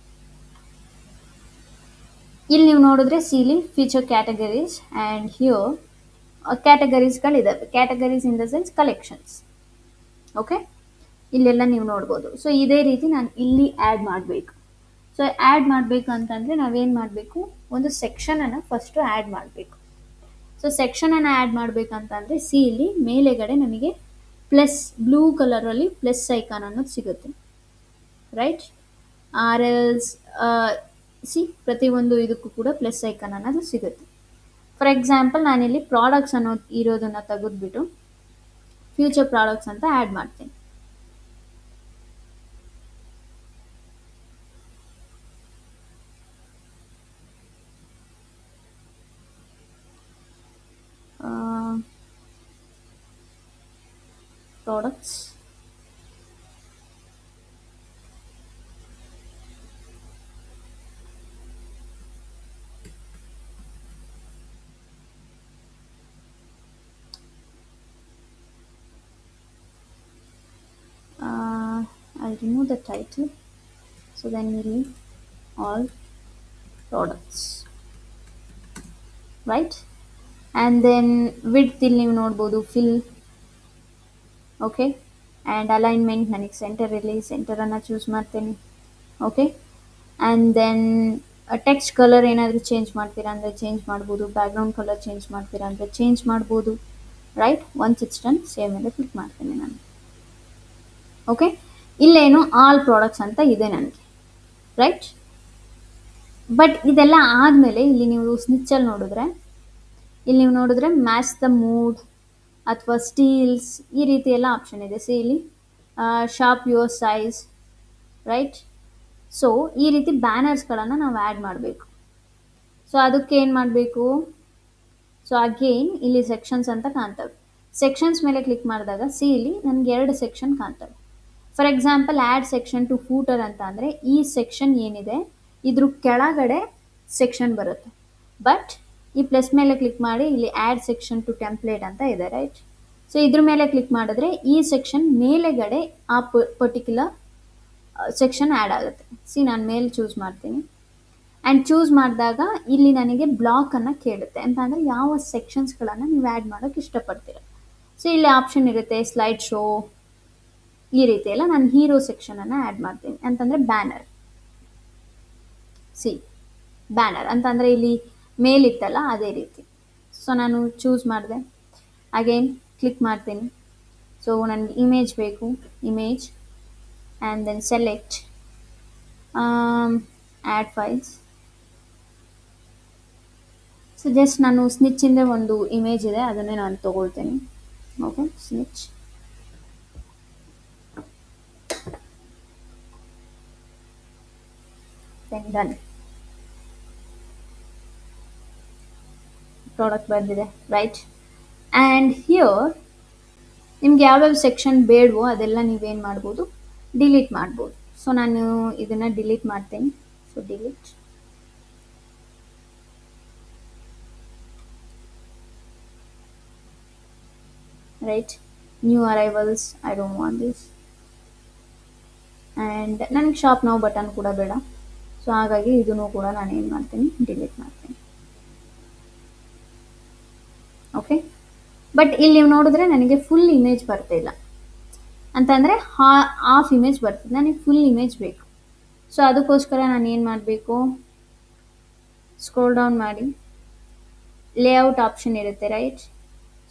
ಇಲ್ಲಿ ನೀವು ನೋಡಿದ್ರೆ ಇಲ್ಲಿ ಫೀಚರ್ ಕ್ಯಾಟಗರೀಸ್ ಆ್ಯಂಡ್ ಹಿಯರ್ ಕ್ಯಾಟಗರೀಸ್ಗಳಿದ್ದಾವೆ. Categories in the sense collections. Okay, ಇಲ್ಲೆಲ್ಲ ನೀವು ನೋಡ್ಬೋದು. ಸೊ ಇದೇ ರೀತಿ ನಾನು ಇಲ್ಲಿ ಆ್ಯಡ್ ಮಾಡಬೇಕು. ಸೊ ಆ್ಯಡ್ ಮಾಡಬೇಕು ಅಂತಂದರೆ ನಾವೇನು ಮಾಡಬೇಕು, ಒಂದು ಸೆಕ್ಷನನ್ನು ಫಸ್ಟು ಆ್ಯಡ್ ಮಾಡಬೇಕು. ಸೊ ಸೆಕ್ಷನನ್ನು ಆ್ಯಡ್ ಮಾಡಬೇಕಂತಂದರೆ ಇಲ್ಲಿ ಮೇಲೆಗಡೆ ನಮಗೆ ಪ್ಲಸ್ ಬ್ಲೂ ಕಲರಲ್ಲಿ ಪ್ಲಸ್ ಐಕಾನ್ ಅನ್ನೋದು ಸಿಗುತ್ತೆ, ರೈಟ್. ಆರ್ ಎಲ್ಸ್ ಪ್ರತಿಯೊಂದು ಇದಕ್ಕೂ ಕೂಡ ಪ್ಲಸ್ ಐಕಾನ್ ಅನ್ನೋದು ಸಿಗುತ್ತೆ. ಫಾರ್ ಎಕ್ಸಾಂಪಲ್ ನಾನಿಲ್ಲಿ ಪ್ರಾಡಕ್ಟ್ಸ್ ಅನ್ನೋದು ಇರೋದನ್ನು ತೆಗೆದುಬಿಟ್ಟು ಫ್ಯೂಚರ್ ಪ್ರಾಡಕ್ಟ್ಸ್ ಅಂತ ಆ್ಯಡ್ ಮಾಡ್ತೀನಿ. Products I'll remove the title. So then we'll leave all products, right. And then width ಇಲ್ಲಿ ನೀವು ನೋಡ್ಬೋದು, fill. ಓಕೆ. ಆ್ಯಂಡ್ ಅಲೈನ್ಮೆಂಟ್ ನನಗೆ ಸೆಂಟರಲ್ಲಿ ಸೆಂಟರನ್ನು ಚೂಸ್ ಮಾಡ್ತೀನಿ. Okay. And then text colour ಏನಾದರೂ ಚೇಂಜ್ ಮಾಡ್ತೀರಾ ಅಂದರೆ ಚೇಂಜ್ ಮಾಡ್ಬೋದು. ಬ್ಯಾಕ್ಗ್ರೌಂಡ್ ಕಲರ್ ಚೇಂಜ್ ಮಾಡ್ತೀರಾ ಅಂದರೆ ಚೇಂಜ್ ಮಾಡ್ಬೋದು, right. Once it's done save ಮೇಲೆ ಕ್ಲಿಕ್ ಮಾಡ್ತೀನಿ ನಾನು. ಓಕೆ, ಇಲ್ಲೇನು ಆಲ್ ಪ್ರಾಡಕ್ಟ್ಸ್ ಅಂತ ಇದೆ ನನಗೆ, ರೈಟ್. ಬಟ್ ಇದೆಲ್ಲ ಆದಮೇಲೆ ಇಲ್ಲಿ ನೀವು ಸ್ನಿಚ್ಚಲ್ಲಿ ನೋಡಿದ್ರೆ ಇಲ್ಲಿ ನೀವು ನೋಡಿದ್ರೆ ಮ್ಯಾಚ್ ದ ಮೂಡ್ ಅಥವಾ ಸ್ಟೀಲ್ಸ್ ಈ ರೀತಿ ಎಲ್ಲ ಆಪ್ಷನ್ ಇದೆ. ಇಲ್ಲಿ shop your size, right. So ಈ ರೀತಿ ಬ್ಯಾನರ್ಸ್ಗಳನ್ನು ನಾವು ಆ್ಯಡ್ ಮಾಡಬೇಕು. ಸೊ ಅದಕ್ಕೆ ಏನು ಮಾಡಬೇಕು, ಸೊ ಅಗೇನ್ ಇಲ್ಲಿ ಸೆಕ್ಷನ್ಸ್ ಅಂತ ಕಾಣ್ತವೆ. ಸೆಕ್ಷನ್ಸ್ ಮೇಲೆ ಕ್ಲಿಕ್ ಮಾಡಿದಾಗ ಇಲ್ಲಿ ನನಗೆ 2 ಸೆಕ್ಷನ್ ಕಾಣ್ತವೆ. For example add section two footer ಅಂತ ಅಂದರೆ ಈ ಸೆಕ್ಷನ್ ಏನಿದೆ ಇದ್ರ ಕೆಳಗಡೆ ಸೆಕ್ಷನ್ ಬರುತ್ತೆ. ಬಟ್ ಈ ಪ್ಲಸ್ ಮೇಲೆ ಕ್ಲಿಕ್ ಮಾಡಿ ಇಲ್ಲಿ ಆ್ಯಡ್ ಸೆಕ್ಷನ್ ಟು ಟೆಂಪ್ಲೇಟ್ ಅಂತ ಇದೆ, ರೈಟ್. ಸೊ ಇದ್ರ ಮೇಲೆ ಕ್ಲಿಕ್ ಮಾಡಿದ್ರೆ ಈ ಸೆಕ್ಷನ್ ಮೇಲೆಗಡೆ ಆ ಪರ್ಟಿಕ್ಯುಲರ್ ಸೆಕ್ಷನ್ ಆ್ಯಡ್ ಆಗುತ್ತೆ. ನಾನು ಮೇಲೆ ಚೂಸ್ ಮಾಡ್ತೀನಿ. ಆ್ಯಂಡ್ ಚೂಸ್ ಮಾಡಿದಾಗ ಇಲ್ಲಿ ನನಗೆ ಬ್ಲಾಕನ್ನು ಕೇಳುತ್ತೆ, ಅಂತಂದರೆ ಯಾವ ಸೆಕ್ಷನ್ಸ್ಗಳನ್ನು ನೀವು ಆ್ಯಡ್ ಮಾಡೋಕ್ಕೆ ಇಷ್ಟಪಡ್ತೀರ. ಸೊ ಇಲ್ಲಿ ಆಪ್ಷನ್ ಇರುತ್ತೆ ಸ್ಲೈಡ್ ಶೋ, ಈ ರೀತಿ ಎಲ್ಲ ನಾನು ಹೀರೋ ಸೆಕ್ಷನನ್ನು ಆ್ಯಡ್ ಮಾಡ್ತೀನಿ ಅಂತಂದರೆ ಬ್ಯಾನರ್. ಸಿ ಬ್ಯಾನರ್ ಅಂತಂದರೆ ಇಲ್ಲಿ ಮೇಲಿತ್ತಲ್ಲ ಅದೇ ರೀತಿ. ಸೊ ನಾನು ಚೂಸ್ ಮಾಡಿದೆ, ಅಗೇನ್ ಕ್ಲಿಕ್ ಮಾಡ್ತೀನಿ. ಸೊ ನನಗೆ ಇಮೇಜ್ ಬೇಕು, image and then select add files. So just ನಾನು ಸ್ನಿಚ್ಚಿಂದ ಒಂದು ಇಮೇಜ್ ಇದೆ ಅದನ್ನೇ ನಾನು ತೊಗೊಳ್ತೀನಿ. Okay, Snitch. Then done. Product ಬಂದಿದೆ, ರೈಟ್. ಆ್ಯಂಡ್ ಹಿಯರ್ ನಿಮ್ಗೆ ಯಾವ್ಯಾವ ಸೆಕ್ಷನ್ ಬೇಡವೋ ಅದೆಲ್ಲ ನೀವೇನು ಮಾಡ್ಬೋದು, ಡಿಲೀಟ್ ಮಾಡ್ಬೋದು. ಸೊ ನಾನು ಇದನ್ನು ಡಿಲೀಟ್ ಮಾಡ್ತೀನಿ. So delete. Right, new arrivals, I don't want this. And ನನಗೆ ಶಾಪ್ ನೌ ಬಟನ್ ಕೂಡ ಬೇಡ. ಸೊ ಹಾಗಾಗಿ ಇದನ್ನು ಕೂಡ ನಾನು ಏನು ಮಾಡ್ತೀನಿ, ಡಿಲೀಟ್ ಮಾಡ್ತೀನಿ. ಓಕೆ, ಬಟ್ ಇಲ್ಲಿ ನೀವು ನೋಡಿದ್ರೆ ನನಗೆ ಫುಲ್ ಇಮೇಜ್ ಬರ್ತಿಲ್ಲ, ಅಂತಂದರೆ ಹಾಫ್ ಇಮೇಜ್ ಬರ್ತದೆ, ನನಗೆ ಫುಲ್ ಇಮೇಜ್ ಬೇಕು. ಸೊ ಅದಕ್ಕೋಸ್ಕರ ನಾನು ಏನು ಮಾಡಬೇಕು, ಸ್ಕ್ರೋಲ್ ಡೌನ್ ಮಾಡಿ ಲೇಔಟ್ ಆಪ್ಷನ್ ಇರುತ್ತೆ, right.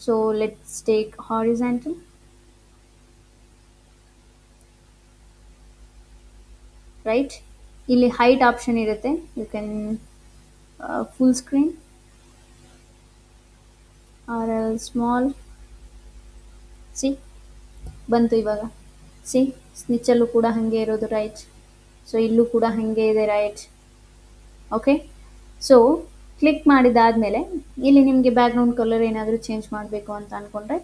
So let's take horizontal. Right, ಇಲ್ಲಿ ಹೈಟ್ ಆಪ್ಷನ್ ಇರುತ್ತೆ, you can full screen or L small. See ಬಂತು ಇವಾಗ. ಸಿ ಸ್ನಿಚ್ಚಲ್ಲೂ ಕೂಡ ಹಾಗೆ ಇರೋದು, ರೈಟ್. ಸೊ ಇಲ್ಲೂ ಕೂಡ ಹಾಗೆ ಇದೆ, ರೈಟ್. ಓಕೆ, ಸೊ ಕ್ಲಿಕ್ ಮಾಡಿದಾದಮೇಲೆ ಇಲ್ಲಿ ನಿಮಗೆ ಬ್ಯಾಕ್ಗ್ರೌಂಡ್ ಕಲರ್ ಏನಾದರೂ ಚೇಂಜ್ ಮಾಡಬೇಕು ಅಂತ ಅಂದ್ಕೊಂಡ್ರೆ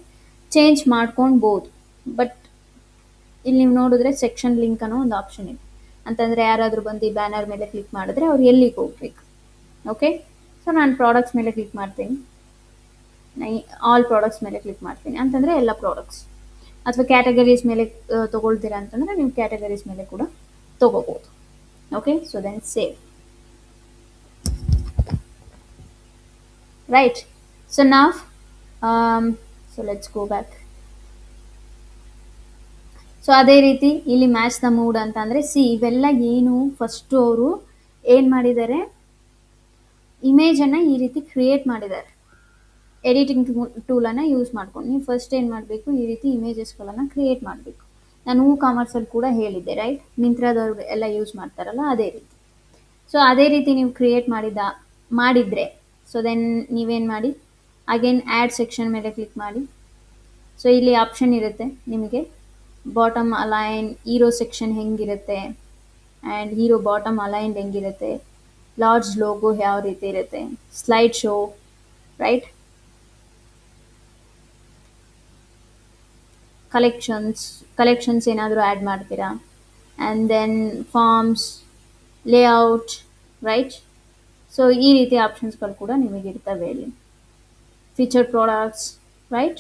ಚೇಂಜ್ ಮಾಡ್ಕೊಳ್ಬೋದು. ಬಟ್ ಇಲ್ಲಿ ನೀವು ನೋಡಿದ್ರೆ ಸೆಕ್ಷನ್ ಲಿಂಕ್ ಅನ್ನೋ ಒಂದು ಆಪ್ಷನ್ ಇದೆ, ಅಂತಂದರೆ ಯಾರಾದರೂ ಬಂದು ಈ ಬ್ಯಾನರ್ ಮೇಲೆ ಕ್ಲಿಕ್ ಮಾಡಿದ್ರೆ ಅವ್ರು ಎಲ್ಲಿಗೆ ಹೋಗ್ಬೇಕು. ಓಕೆ, ಸೊ ನಾನು ಪ್ರಾಡಕ್ಟ್ಸ್ ಮೇಲೆ ಕ್ಲಿಕ್ ಮಾಡ್ತೀನಿ, ಆಲ್ ಪ್ರಾಡಕ್ಟ್ಸ್ ಮೇಲೆ ಕ್ಲಿಕ್ ಮಾಡ್ತೀನಿ, ಅಂತಂದರೆ ಎಲ್ಲ ಪ್ರಾಡಕ್ಟ್ಸ್. ಅಥವಾ ಕ್ಯಾಟಗರೀಸ್ ಮೇಲೆ ತೊಗೊಳ್ತೀರಾ ಅಂತಂದರೆ ನೀವು ಕ್ಯಾಟಗರೀಸ್ ಮೇಲೆ ಕೂಡ ತೊಗೋಬೋದು. Okay, so then save. Right, so now so let's go back. So ಅದೇ ರೀತಿ ಇಲ್ಲಿ ಮ್ಯಾಚ್ ದ ಮೂಡ್ ಅಂತಂದರೆ ಸಿ ಇವೆಲ್ಲ ಏನು ಫಸ್ಟು ಅವರು ಏನು ಮಾಡಿದ್ದಾರೆ, ಇಮೇಜನ್ನು ಈ ರೀತಿ ಕ್ರಿಯೇಟ್ ಮಾಡಿದ್ದಾರೆ ಎಡಿಟಿಂಗ್ ಟೂಲನ್ನು ಯೂಸ್ ಮಾಡ್ಕೊಂಡು. ನೀವು ಫಸ್ಟ್ ಏನು ಮಾಡಬೇಕು, ಈ ರೀತಿ ಇಮೇಜಸ್ಗಳನ್ನು ಕ್ರಿಯೇಟ್ ಮಾಡಬೇಕು. ನಾನು ಕಾಮರ್ಸಲ್ಲಿ ಕೂಡ ಹೇಳಿದ್ದೆ, ರೈಟ್. ಮಿಂತ್ರಾದವ್ರು ಎಲ್ಲ ಯೂಸ್ ಮಾಡ್ತಾರಲ್ಲ ಅದೇ ರೀತಿ. ಸೊ ಅದೇ ರೀತಿ ನೀವು ಕ್ರಿಯೇಟ್ ಮಾಡಿದರೆ ಸೊ ದೆನ್ ನೀವೇನು ಮಾಡಿ, ಅಗೇನ್ ಆ್ಯಡ್ ಸೆಕ್ಷನ್ ಮೇಲೆ ಕ್ಲಿಕ್ ಮಾಡಿ. ಸೊ ಇಲ್ಲಿ ಆಪ್ಷನ್ ಇರುತ್ತೆ ನಿಮಗೆ, ಬಾಟಮ್ ಅಲೈನ್ ಹೀರೋ ಸೆಕ್ಷನ್ ಹೆಂಗಿರುತ್ತೆ ಆ್ಯಂಡ್ ಹೀರೋ ಬಾಟಮ್ ಅಲೈನ್ಡ್ ಹೆಂಗಿರುತ್ತೆ, ಲಾರ್ಜ್ ಲೋಗೋ ಯಾವ ರೀತಿ ಇರುತ್ತೆ, ಸ್ಲೈಡ್ ಶೋ, ರೈಟ್. ಕಲೆಕ್ಷನ್ಸ್ ಏನಾದರೂ ಆ್ಯಡ್ ಮಾಡ್ತೀರಾ, and then forms, layout, right. So ಈ ರೀತಿ ಆಪ್ಷನ್ಸ್ಗಳು ಕೂಡ ನಿಮಗೆ ಇರ್ತವೆ ಇಲ್ಲಿ. Feature products, right,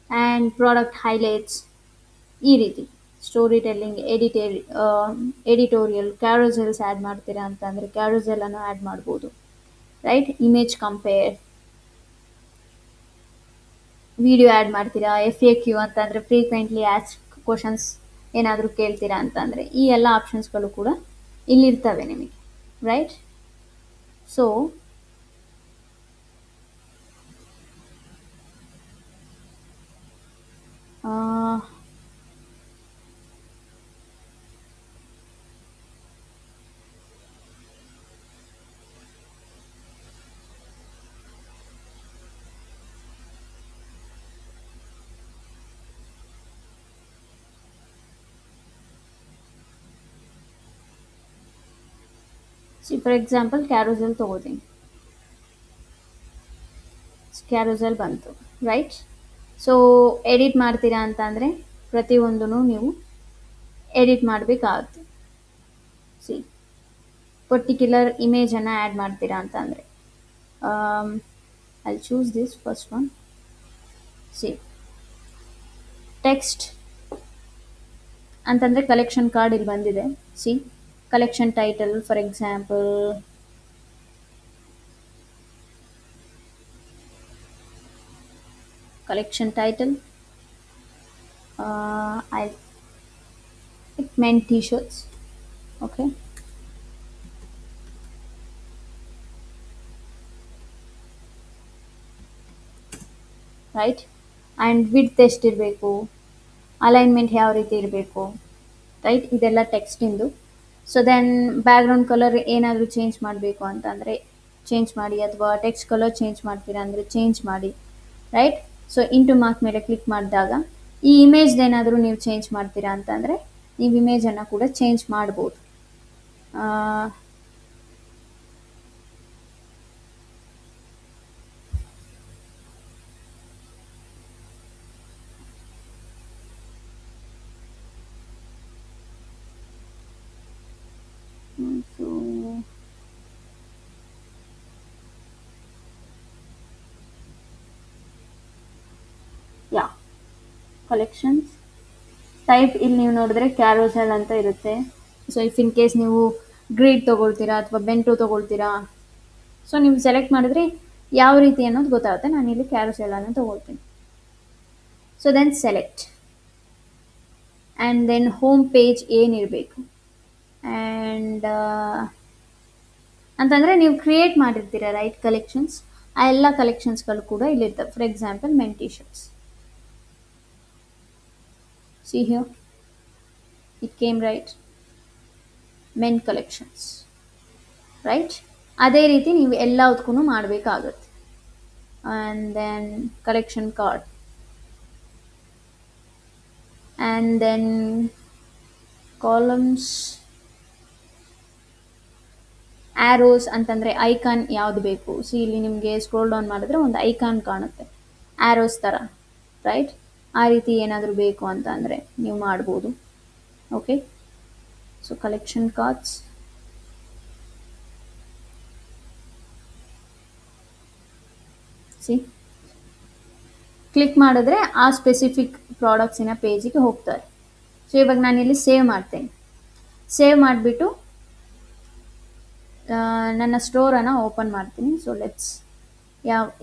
and product highlights, ಈ ರೀತಿ storytelling, editorial, carousels add ಮಾಡ್ತೀರಾ ಅಂತಂದರೆ ಕ್ಯಾರೋಸೆಲನ್ನು ಆ್ಯಡ್ ಮಾಡ್ಬೋದು, right. Image compare, video add ಮಾಡ್ತೀರಾ, FAQ ಅಂತಂದರೆ ಫ್ರೀಕ್ವೆಂಟ್ಲಿ ಆಸ್ಕ್ ಕ್ವಶನ್ಸ್ ಏನಾದರೂ ಕೇಳ್ತೀರಾ ಅಂತಂದರೆ ಈ ಎಲ್ಲ ಆಪ್ಷನ್ಸ್ಗಳು ಕೂಡ ಇಲ್ಲಿರ್ತವೆ ನಿಮಗೆ, ರೈಟ್. ಸೊ ಫಾರ್ ಎಕ್ಸಾಂಪಲ್ ಕ್ಯಾರೋಸೆಲ್ ತೊಗೋತೀನಿ, ಕ್ಯಾರೋಸೆಲ್ ಬಂತು, ರೈಟ್. ಸೊ ಎಡಿಟ್ ಮಾಡ್ತೀರಾ ಅಂತಂದರೆ ಪ್ರತಿಯೊಂದೂ ನೀವು ಎಡಿಟ್ ಮಾಡಬೇಕಾಗುತ್ತೆ. ಸಿ ಪರ್ಟಿಕ್ಯುಲರ್ ಇಮೇಜನ್ನು ಆ್ಯಡ್ ಮಾಡ್ತೀರಾ ಅಂತಂದರೆ I choose this first one. C text ಅಂತಂದರೆ ಕಲೆಕ್ಷನ್ ಕಾರ್ಡ್ ಇಲ್ಲಿ ಬಂದಿದೆ. C collection title, for example collection title, I like men t-shirts. Okay, right? And width ಎಷ್ಟಿರಬೇಕು, ಅಲೈನ್ಮೆಂಟ್ ಯಾವ ರೀತಿ ಇರಬೇಕು, ರೈಟ್? ಇದೆಲ್ಲ ಟೆಕ್ಸ್ಟಿಂದು. ಸೊ ದೆನ್ ಬ್ಯಾಕ್ಗ್ರೌಂಡ್ ಕಲರ್ ಏನಾದರೂ ಚೇಂಜ್ ಮಾಡಬೇಕು ಅಂತಂದರೆ ಚೇಂಜ್ ಮಾಡಿ, ಅಥವಾ ಟೆಕ್ಸ್ಟ್ ಕಲರ್ ಚೇಂಜ್ ಮಾಡ್ತೀರಾ ಅಂದರೆ ಚೇಂಜ್ ಮಾಡಿ, ರೈಟ್? ಸೊ ಇಂಟು ಮಾರ್ಕ್ ಮೇಲೆ ಕ್ಲಿಕ್ ಮಾಡಿದಾಗ ಈ ಇಮೇಜ್ದೇನಾದರೂ ನೀವು ಚೇಂಜ್ ಮಾಡ್ತೀರಾ ಅಂತಂದರೆ ನೀವು ಇಮೇಜನ್ನು ಕೂಡ ಚೇಂಜ್ ಮಾಡ್ಬೋದು. ಸೊ ಯಾ, ಕಲೆಕ್ಷನ್ಸ್ ಟೈಪ್ ಇಲ್ಲಿ ನೀವು ನೋಡಿದ್ರೆ ಕ್ಯಾರೋಸೆಲ್ ಅಂತ ಇರುತ್ತೆ. ಸೊ ಇಫ್ ಇನ್ ಕೇಸ್ ನೀವು ಗ್ರಿಡ್ ತೊಗೊಳ್ತೀರಾ ಅಥವಾ ಬೆಂಟು ತೊಗೊಳ್ತೀರಾ, ಸೊ ನೀವು ಸೆಲೆಕ್ಟ್ ಮಾಡಿದ್ರೆ ಯಾವ ರೀತಿ ಅನ್ನೋದು ಗೊತ್ತಾಗುತ್ತೆ. ನಾನು ಇಲ್ಲಿ ಕ್ಯಾರೋಸೆಲ್ ಅನ್ನು ತೊಗೊಳ್ತೀನಿ. So then select and then home page ಏನಿರಬೇಕು, ಆ್ಯಂಡ್ ಅಂತಂದರೆ ನೀವು ಕ್ರಿಯೇಟ್ ಮಾಡಿರ್ತೀರ ರೈಟ್ ಕಲೆಕ್ಷನ್ಸ್, ಆ ಎಲ್ಲ ಕಲೆಕ್ಷನ್ಸ್ಗಳು ಕೂಡ ಇಲ್ಲಿರ್ತವೆ. For example men T shirts, see here it came right, men collections, right? ಅದೇ ರೀತಿ ನೀವು ಎಲ್ಲದಕ್ಕೂ ಮಾಡಬೇಕಾಗುತ್ತೆ. And then collection card, and then columns, arrows ಅಂತಂದರೆ ಐಕಾನ್ ಯಾವುದು ಬೇಕು. ಸಿ ಇಲ್ಲಿ ನಿಮಗೆ ಸ್ಕ್ರೋಲ್ ಡೌನ್ ಮಾಡಿದ್ರೆ ಒಂದು ಐಕಾನ್ ಕಾಣುತ್ತೆ ಆ್ಯರೋಸ್ ಥರ, ರೈಟ್? ಆ ರೀತಿ ಏನಾದರೂ ಬೇಕು ಅಂತ ಅಂದರೆ ನೀವು ಮಾಡ್ಬೋದು. Okay, so collection cards, C click ಮಾಡಿದ್ರೆ ಆ ಸ್ಪೆಸಿಫಿಕ್ ಪ್ರಾಡಕ್ಟ್ಸಿನ ಪೇಜಿಗೆ ಹೋಗ್ತಾರೆ. ಸೊ ಇವಾಗ ನಾನಿಲ್ಲಿ ಸೇವ್ ಮಾಡ್ತೇನೆ. ಸೇವ್ ಮಾಡಿಬಿಟ್ಟು ನನ್ನ ಸ್ಟೋರನ್ನು ಓಪನ್ ಮಾಡ್ತೀನಿ. ಸೊ ಲೆಟ್ಸ್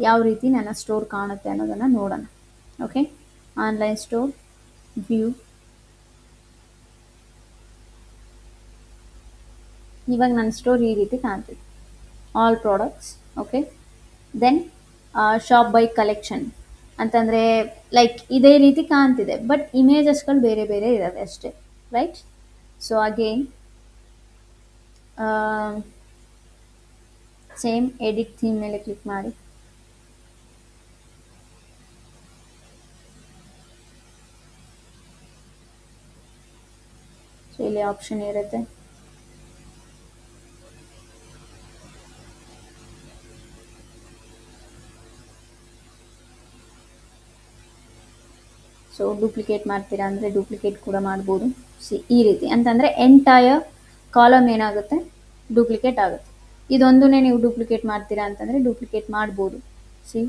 ಯಾವ ರೀತಿ ನನ್ನ ಸ್ಟೋರ್ ಕಾಣುತ್ತೆ ಅನ್ನೋದನ್ನು ನೋಡೋಣ. Okay, online store, view. ಇವಾಗ ನನ್ನ ಸ್ಟೋರ್ ಈ ರೀತಿ ಕಾಣ್ತಿದೆ, all products. Okay, then shop by collection ಅಂತಂದರೆ ಲೈಕ್ ಇದೇ ರೀತಿ ಕಾಣ್ತಿದೆ, ಬಟ್ ಇಮೇಜಸ್ಗಳು ಬೇರೆ ಬೇರೆ ಇರೋದೆ ಅಷ್ಟೇ, right? So again same edit theme ಮೇಲೆ ಕ್ಲಿಕ್ ಮಾಡಿ. ಸೊ ಇಲ್ಲಿ ಆಪ್ಷನ್ ಇರುತ್ತೆ, ಸೊ ಡೂಪ್ಲಿಕೇಟ್ ಮಾಡ್ತೀರಾ ಅಂದರೆ ಡೂಪ್ಲಿಕೇಟ್ ಕೂಡ ಮಾಡ್ಬೋದು. ಸಿ ಈ ರೀತಿ ಅಂತಂದರೆ ಎಂಟೈರ್ ಕಾಲಮ್ ಏನಾಗುತ್ತೆ, ಡೂಪ್ಲಿಕೇಟ್ ಆಗುತ್ತೆ. ಇದೊಂದನ್ನೇ ನೀವು ಡೂಪ್ಲಿಕೇಟ್ ಮಾಡ್ತೀರಾ ಅಂತಂದರೆ ಡೂಪ್ಲಿಕೇಟ್ ಮಾಡ್ಬೋದು. C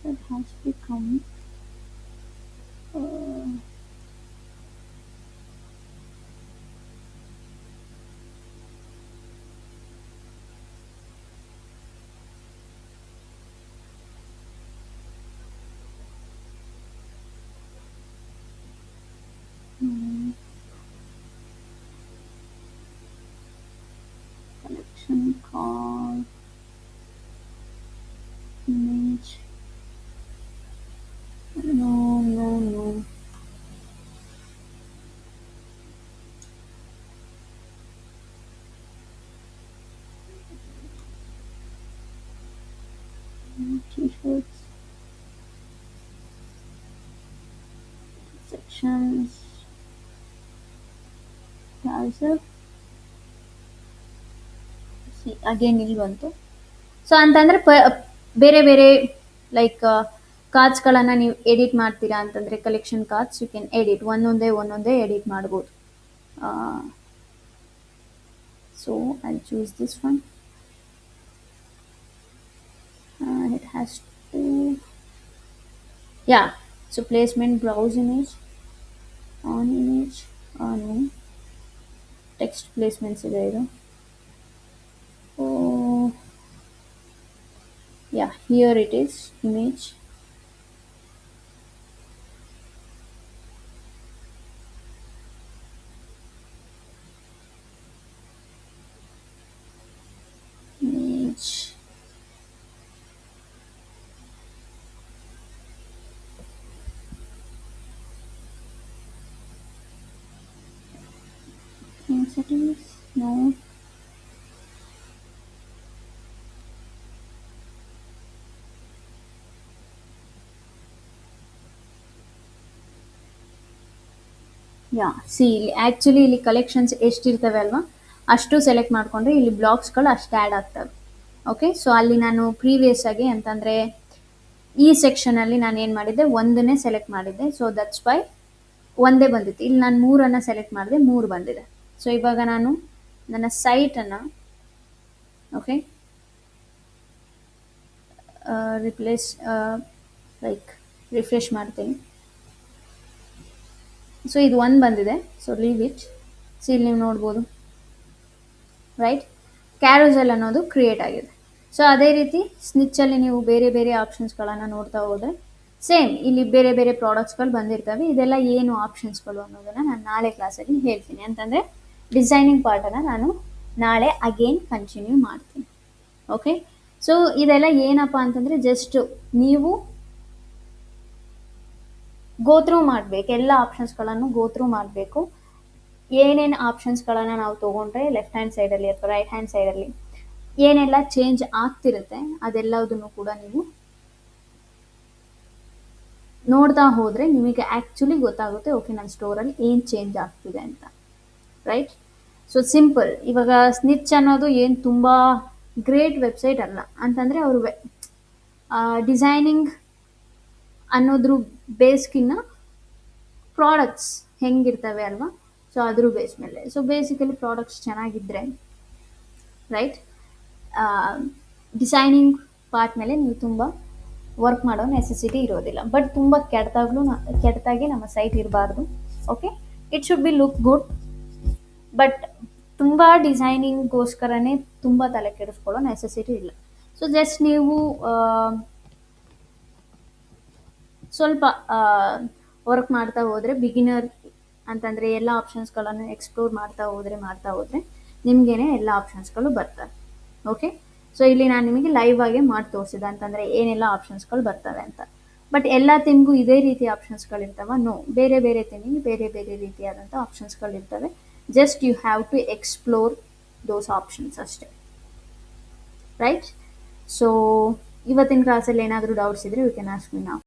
that has become collection called image. No. T-shirts, sections, browser. See again ಇಲ್ಲಿ ಬಂತು. ಸೊ ಅಂತಂದರೆ ಬೇರೆ ಬೇರೆ ಲೈಕ್ ಕಾರ್ಡ್ಸ್ಗಳನ್ನು ನೀವು ಎಡಿಟ್ ಮಾಡ್ತೀರಾ ಅಂತಂದರೆ collection cards you can edit, ಒಂದೊಂದೇ ಎಡಿಟ್ ಮಾಡ್ಬೋದು. So I'll choose this one. It has to, yeah. So placement, browse image, on text placements ಇದೆ ಇದು. Oh, yeah, here it is, image, image. Theme settings, no. Yeah C ಇಲ್ಲಿ actually ಇಲ್ಲಿ collections ಎಷ್ಟಿರ್ತವೆ ಅಲ್ವಾ ಅಷ್ಟು select ಮಾಡಿಕೊಂಡ್ರೆ ಇಲ್ಲಿ ಬ್ಲಾಕ್ಸ್ಗಳು ಅಷ್ಟು add ಆಗ್ತವೆ. ಓಕೆ, ಸೊ ಅಲ್ಲಿ ನಾನು ಪ್ರೀವಿಯಸ್ ಆಗಿ ಅಂತಂದರೆ ಈ ಸೆಕ್ಷನಲ್ಲಿ ನಾನು ಏನು ಮಾಡಿದ್ದೆ, ಒಂದನ್ನೇ ಸೆಲೆಕ್ಟ್ ಮಾಡಿದ್ದೆ. ಸೊ ದಟ್ಸ್ ವೈ ಒಂದೇ ಬಂದಿತ್ತು. ಇಲ್ಲಿ ನಾನು ಮೂರನ್ನು ಸೆಲೆಕ್ಟ್ ಮಾಡಿದೆ, ಮೂರು ಬಂದಿದೆ. ಸೊ ಇವಾಗ ನಾನು ನನ್ನ ಸೈಟನ್ನು ಓಕೆ ರಿಪ್ಲೇಸ್ ಲೈಕ್ ರಿಫ್ರೆಶ್ ಮಾಡ್ತೀನಿ. ಸೊ ಇದು ಒಂದು ಬಂದಿದೆ. So leave it. ಸೊ ಇಲ್ಲಿ ನೀವು ನೋಡ್ಬೋದು, ರೈಟ್, ಕ್ಯಾರೋಸೆಲ್ ಅನ್ನೋದು ಕ್ರಿಯೇಟ್ ಆಗಿದೆ. ಸೊ ಅದೇ ರೀತಿ ಸ್ನಿಚ್ಚಲ್ಲಿ ನೀವು ಬೇರೆ ಬೇರೆ ಆಪ್ಷನ್ಸ್ಗಳನ್ನು ನೋಡ್ತಾ ಹೋದರೆ ಸೇಮ್ ಇಲ್ಲಿ ಬೇರೆ ಬೇರೆ ಪ್ರಾಡಕ್ಟ್ಸ್ಗಳು ಬಂದಿರ್ತವೆ. ಇದೆಲ್ಲ ಏನು ಆಪ್ಷನ್ಸ್ಗಳು ಅನ್ನೋದನ್ನು ನಾನು ನಾಳೆ ಕ್ಲಾಸಲ್ಲಿ ಹೇಳ್ತೀನಿ. ಅಂತಂದರೆ ಡಿಸೈನಿಂಗ್ ಪಾರ್ಟನ್ನು ನಾನು ನಾಳೆ ಅಗೇನ್ ಕಂಟಿನ್ಯೂ ಮಾಡ್ತೀನಿ. ಓಕೆ, ಸೊ ಇದೆಲ್ಲ ಏನಪ್ಪ ಅಂತಂದರೆ ಜಸ್ಟ್ ನೀವು ಗೋತ್ರೂ ಮಾಡಬೇಕು, ಎಲ್ಲ ಆಪ್ಷನ್ಸ್ಗಳನ್ನು ಗೋತ್ರೂ ಮಾಡಬೇಕು. ಏನೇನು ಆಪ್ಷನ್ಸ್ಗಳನ್ನು ನಾವು ತೊಗೊಂಡ್ರೆ ಲೆಫ್ಟ್ ಹ್ಯಾಂಡ್ ಸೈಡಲ್ಲಿ ಅಥವಾ ರೈಟ್ ಹ್ಯಾಂಡ್ ಸೈಡಲ್ಲಿ ಏನೆಲ್ಲ ಚೇಂಜ್ ಆಗ್ತಿರುತ್ತೆ ಅದೆಲ್ಲದನ್ನು ಕೂಡ ನೀವು ನೋಡ್ತಾ ಹೋದರೆ ನಿಮಗೆ ಆ್ಯಕ್ಚುಲಿ ಗೊತ್ತಾಗುತ್ತೆ, ಓಕೆ ನನ್ನ ಸ್ಟೋರಲ್ಲಿ ಏನು ಚೇಂಜ್ ಆಗ್ತಿದೆ ಅಂತ, ರೈಟ್. So simple. ಇವಾಗ ಸ್ನಿಚ್ ಅನ್ನೋದು ಏನು ತುಂಬ ಗ್ರೇಟ್ ವೆಬ್ಸೈಟ್ ಅಲ್ಲ, ಅಂತಂದರೆ ಅವರು ಡಿಸೈನಿಂಗ್ ಅನ್ನೋದ್ರ ಬೇಸ್ಗಿನ್ನ ಪ್ರಾಡಕ್ಟ್ಸ್ ಹೆಂಗಿರ್ತವೆ ಅಲ್ವಾ, ಸೊ ಅದ್ರ ಬೇಸ್ ಮೇಲೆ. ಸೊ ಬೇಸಿಕಲಿ ಪ್ರಾಡಕ್ಟ್ಸ್ ಚೆನ್ನಾಗಿದ್ದರೆ ರೈಟ್, ಡಿಸೈನಿಂಗ್ ಪಾರ್ಟ್ ಮೇಲೆ ನೀವು ತುಂಬ ವರ್ಕ್ ಮಾಡೋ ನೆಸೆಸಿಟಿ ಇರೋದಿಲ್ಲ. ಬಟ್ ತುಂಬ ಕೆಟ್ಟದಾಗಿ ನಮ್ಮ ಸೈಟ್ ಇರಬಾರ್ದು. Okay, it should be look good, but ತುಂಬ ಡಿಸೈನಿಂಗ್ಗೋಸ್ಕರನೇ ತುಂಬ ತಲೆ ಕೆಡಿಸ್ಕೊಳ್ಳೋ ನೆಸೆಸಿಟಿ ಇಲ್ಲ. ಸೊ ಜಸ್ಟ್ ನೀವು ಸ್ವಲ್ಪ ವರ್ಕ್ ಮಾಡ್ತಾ ಹೋದರೆ, ಬಿಗಿನರ್ ಅಂತಂದರೆ ಎಲ್ಲ ಆಪ್ಷನ್ಸ್ಗಳನ್ನು ಎಕ್ಸ್ಪ್ಲೋರ್ ಮಾಡ್ತಾ ಹೋದರೆ ನಿಮಗೇನೆ ಎಲ್ಲ ಆಪ್ಷನ್ಸ್ಗಳು ಬರ್ತವೆ. ಓಕೆ, ಸೊ ಇಲ್ಲಿ ನಾನು ನಿಮಗೆ ಲೈವ್ ಆಗಿ ಮಾಡಿ ತೋರಿಸಿದೆ ಅಂತಂದರೆ ಏನೆಲ್ಲ ಆಪ್ಷನ್ಸ್ಗಳು ಬರ್ತವೆ ಅಂತ. ಬಟ್ ಎಲ್ಲ ಥೀಮ್ಗೂ ಇದೇ ರೀತಿ ಆಪ್ಷನ್ಸ್ಗಳಿರ್ತವೆ? ನೋ, ಬೇರೆ ಬೇರೆ ಥೀಮಿಗೆ ಬೇರೆ ಬೇರೆ ರೀತಿಯಾದಂಥ ಆಪ್ಷನ್ಸ್ಗಳಿರ್ತವೆ. Just you have to explore those options ಅಷ್ಟೇ, ರೈಟ್. ಸೊ ಇವತ್ತಿನ ಕ್ಲಾಸಲ್ಲಿ ಏನಾದರೂ ಡೌಟ್ಸ್ ಇದ್ದರೆ you can ask me now.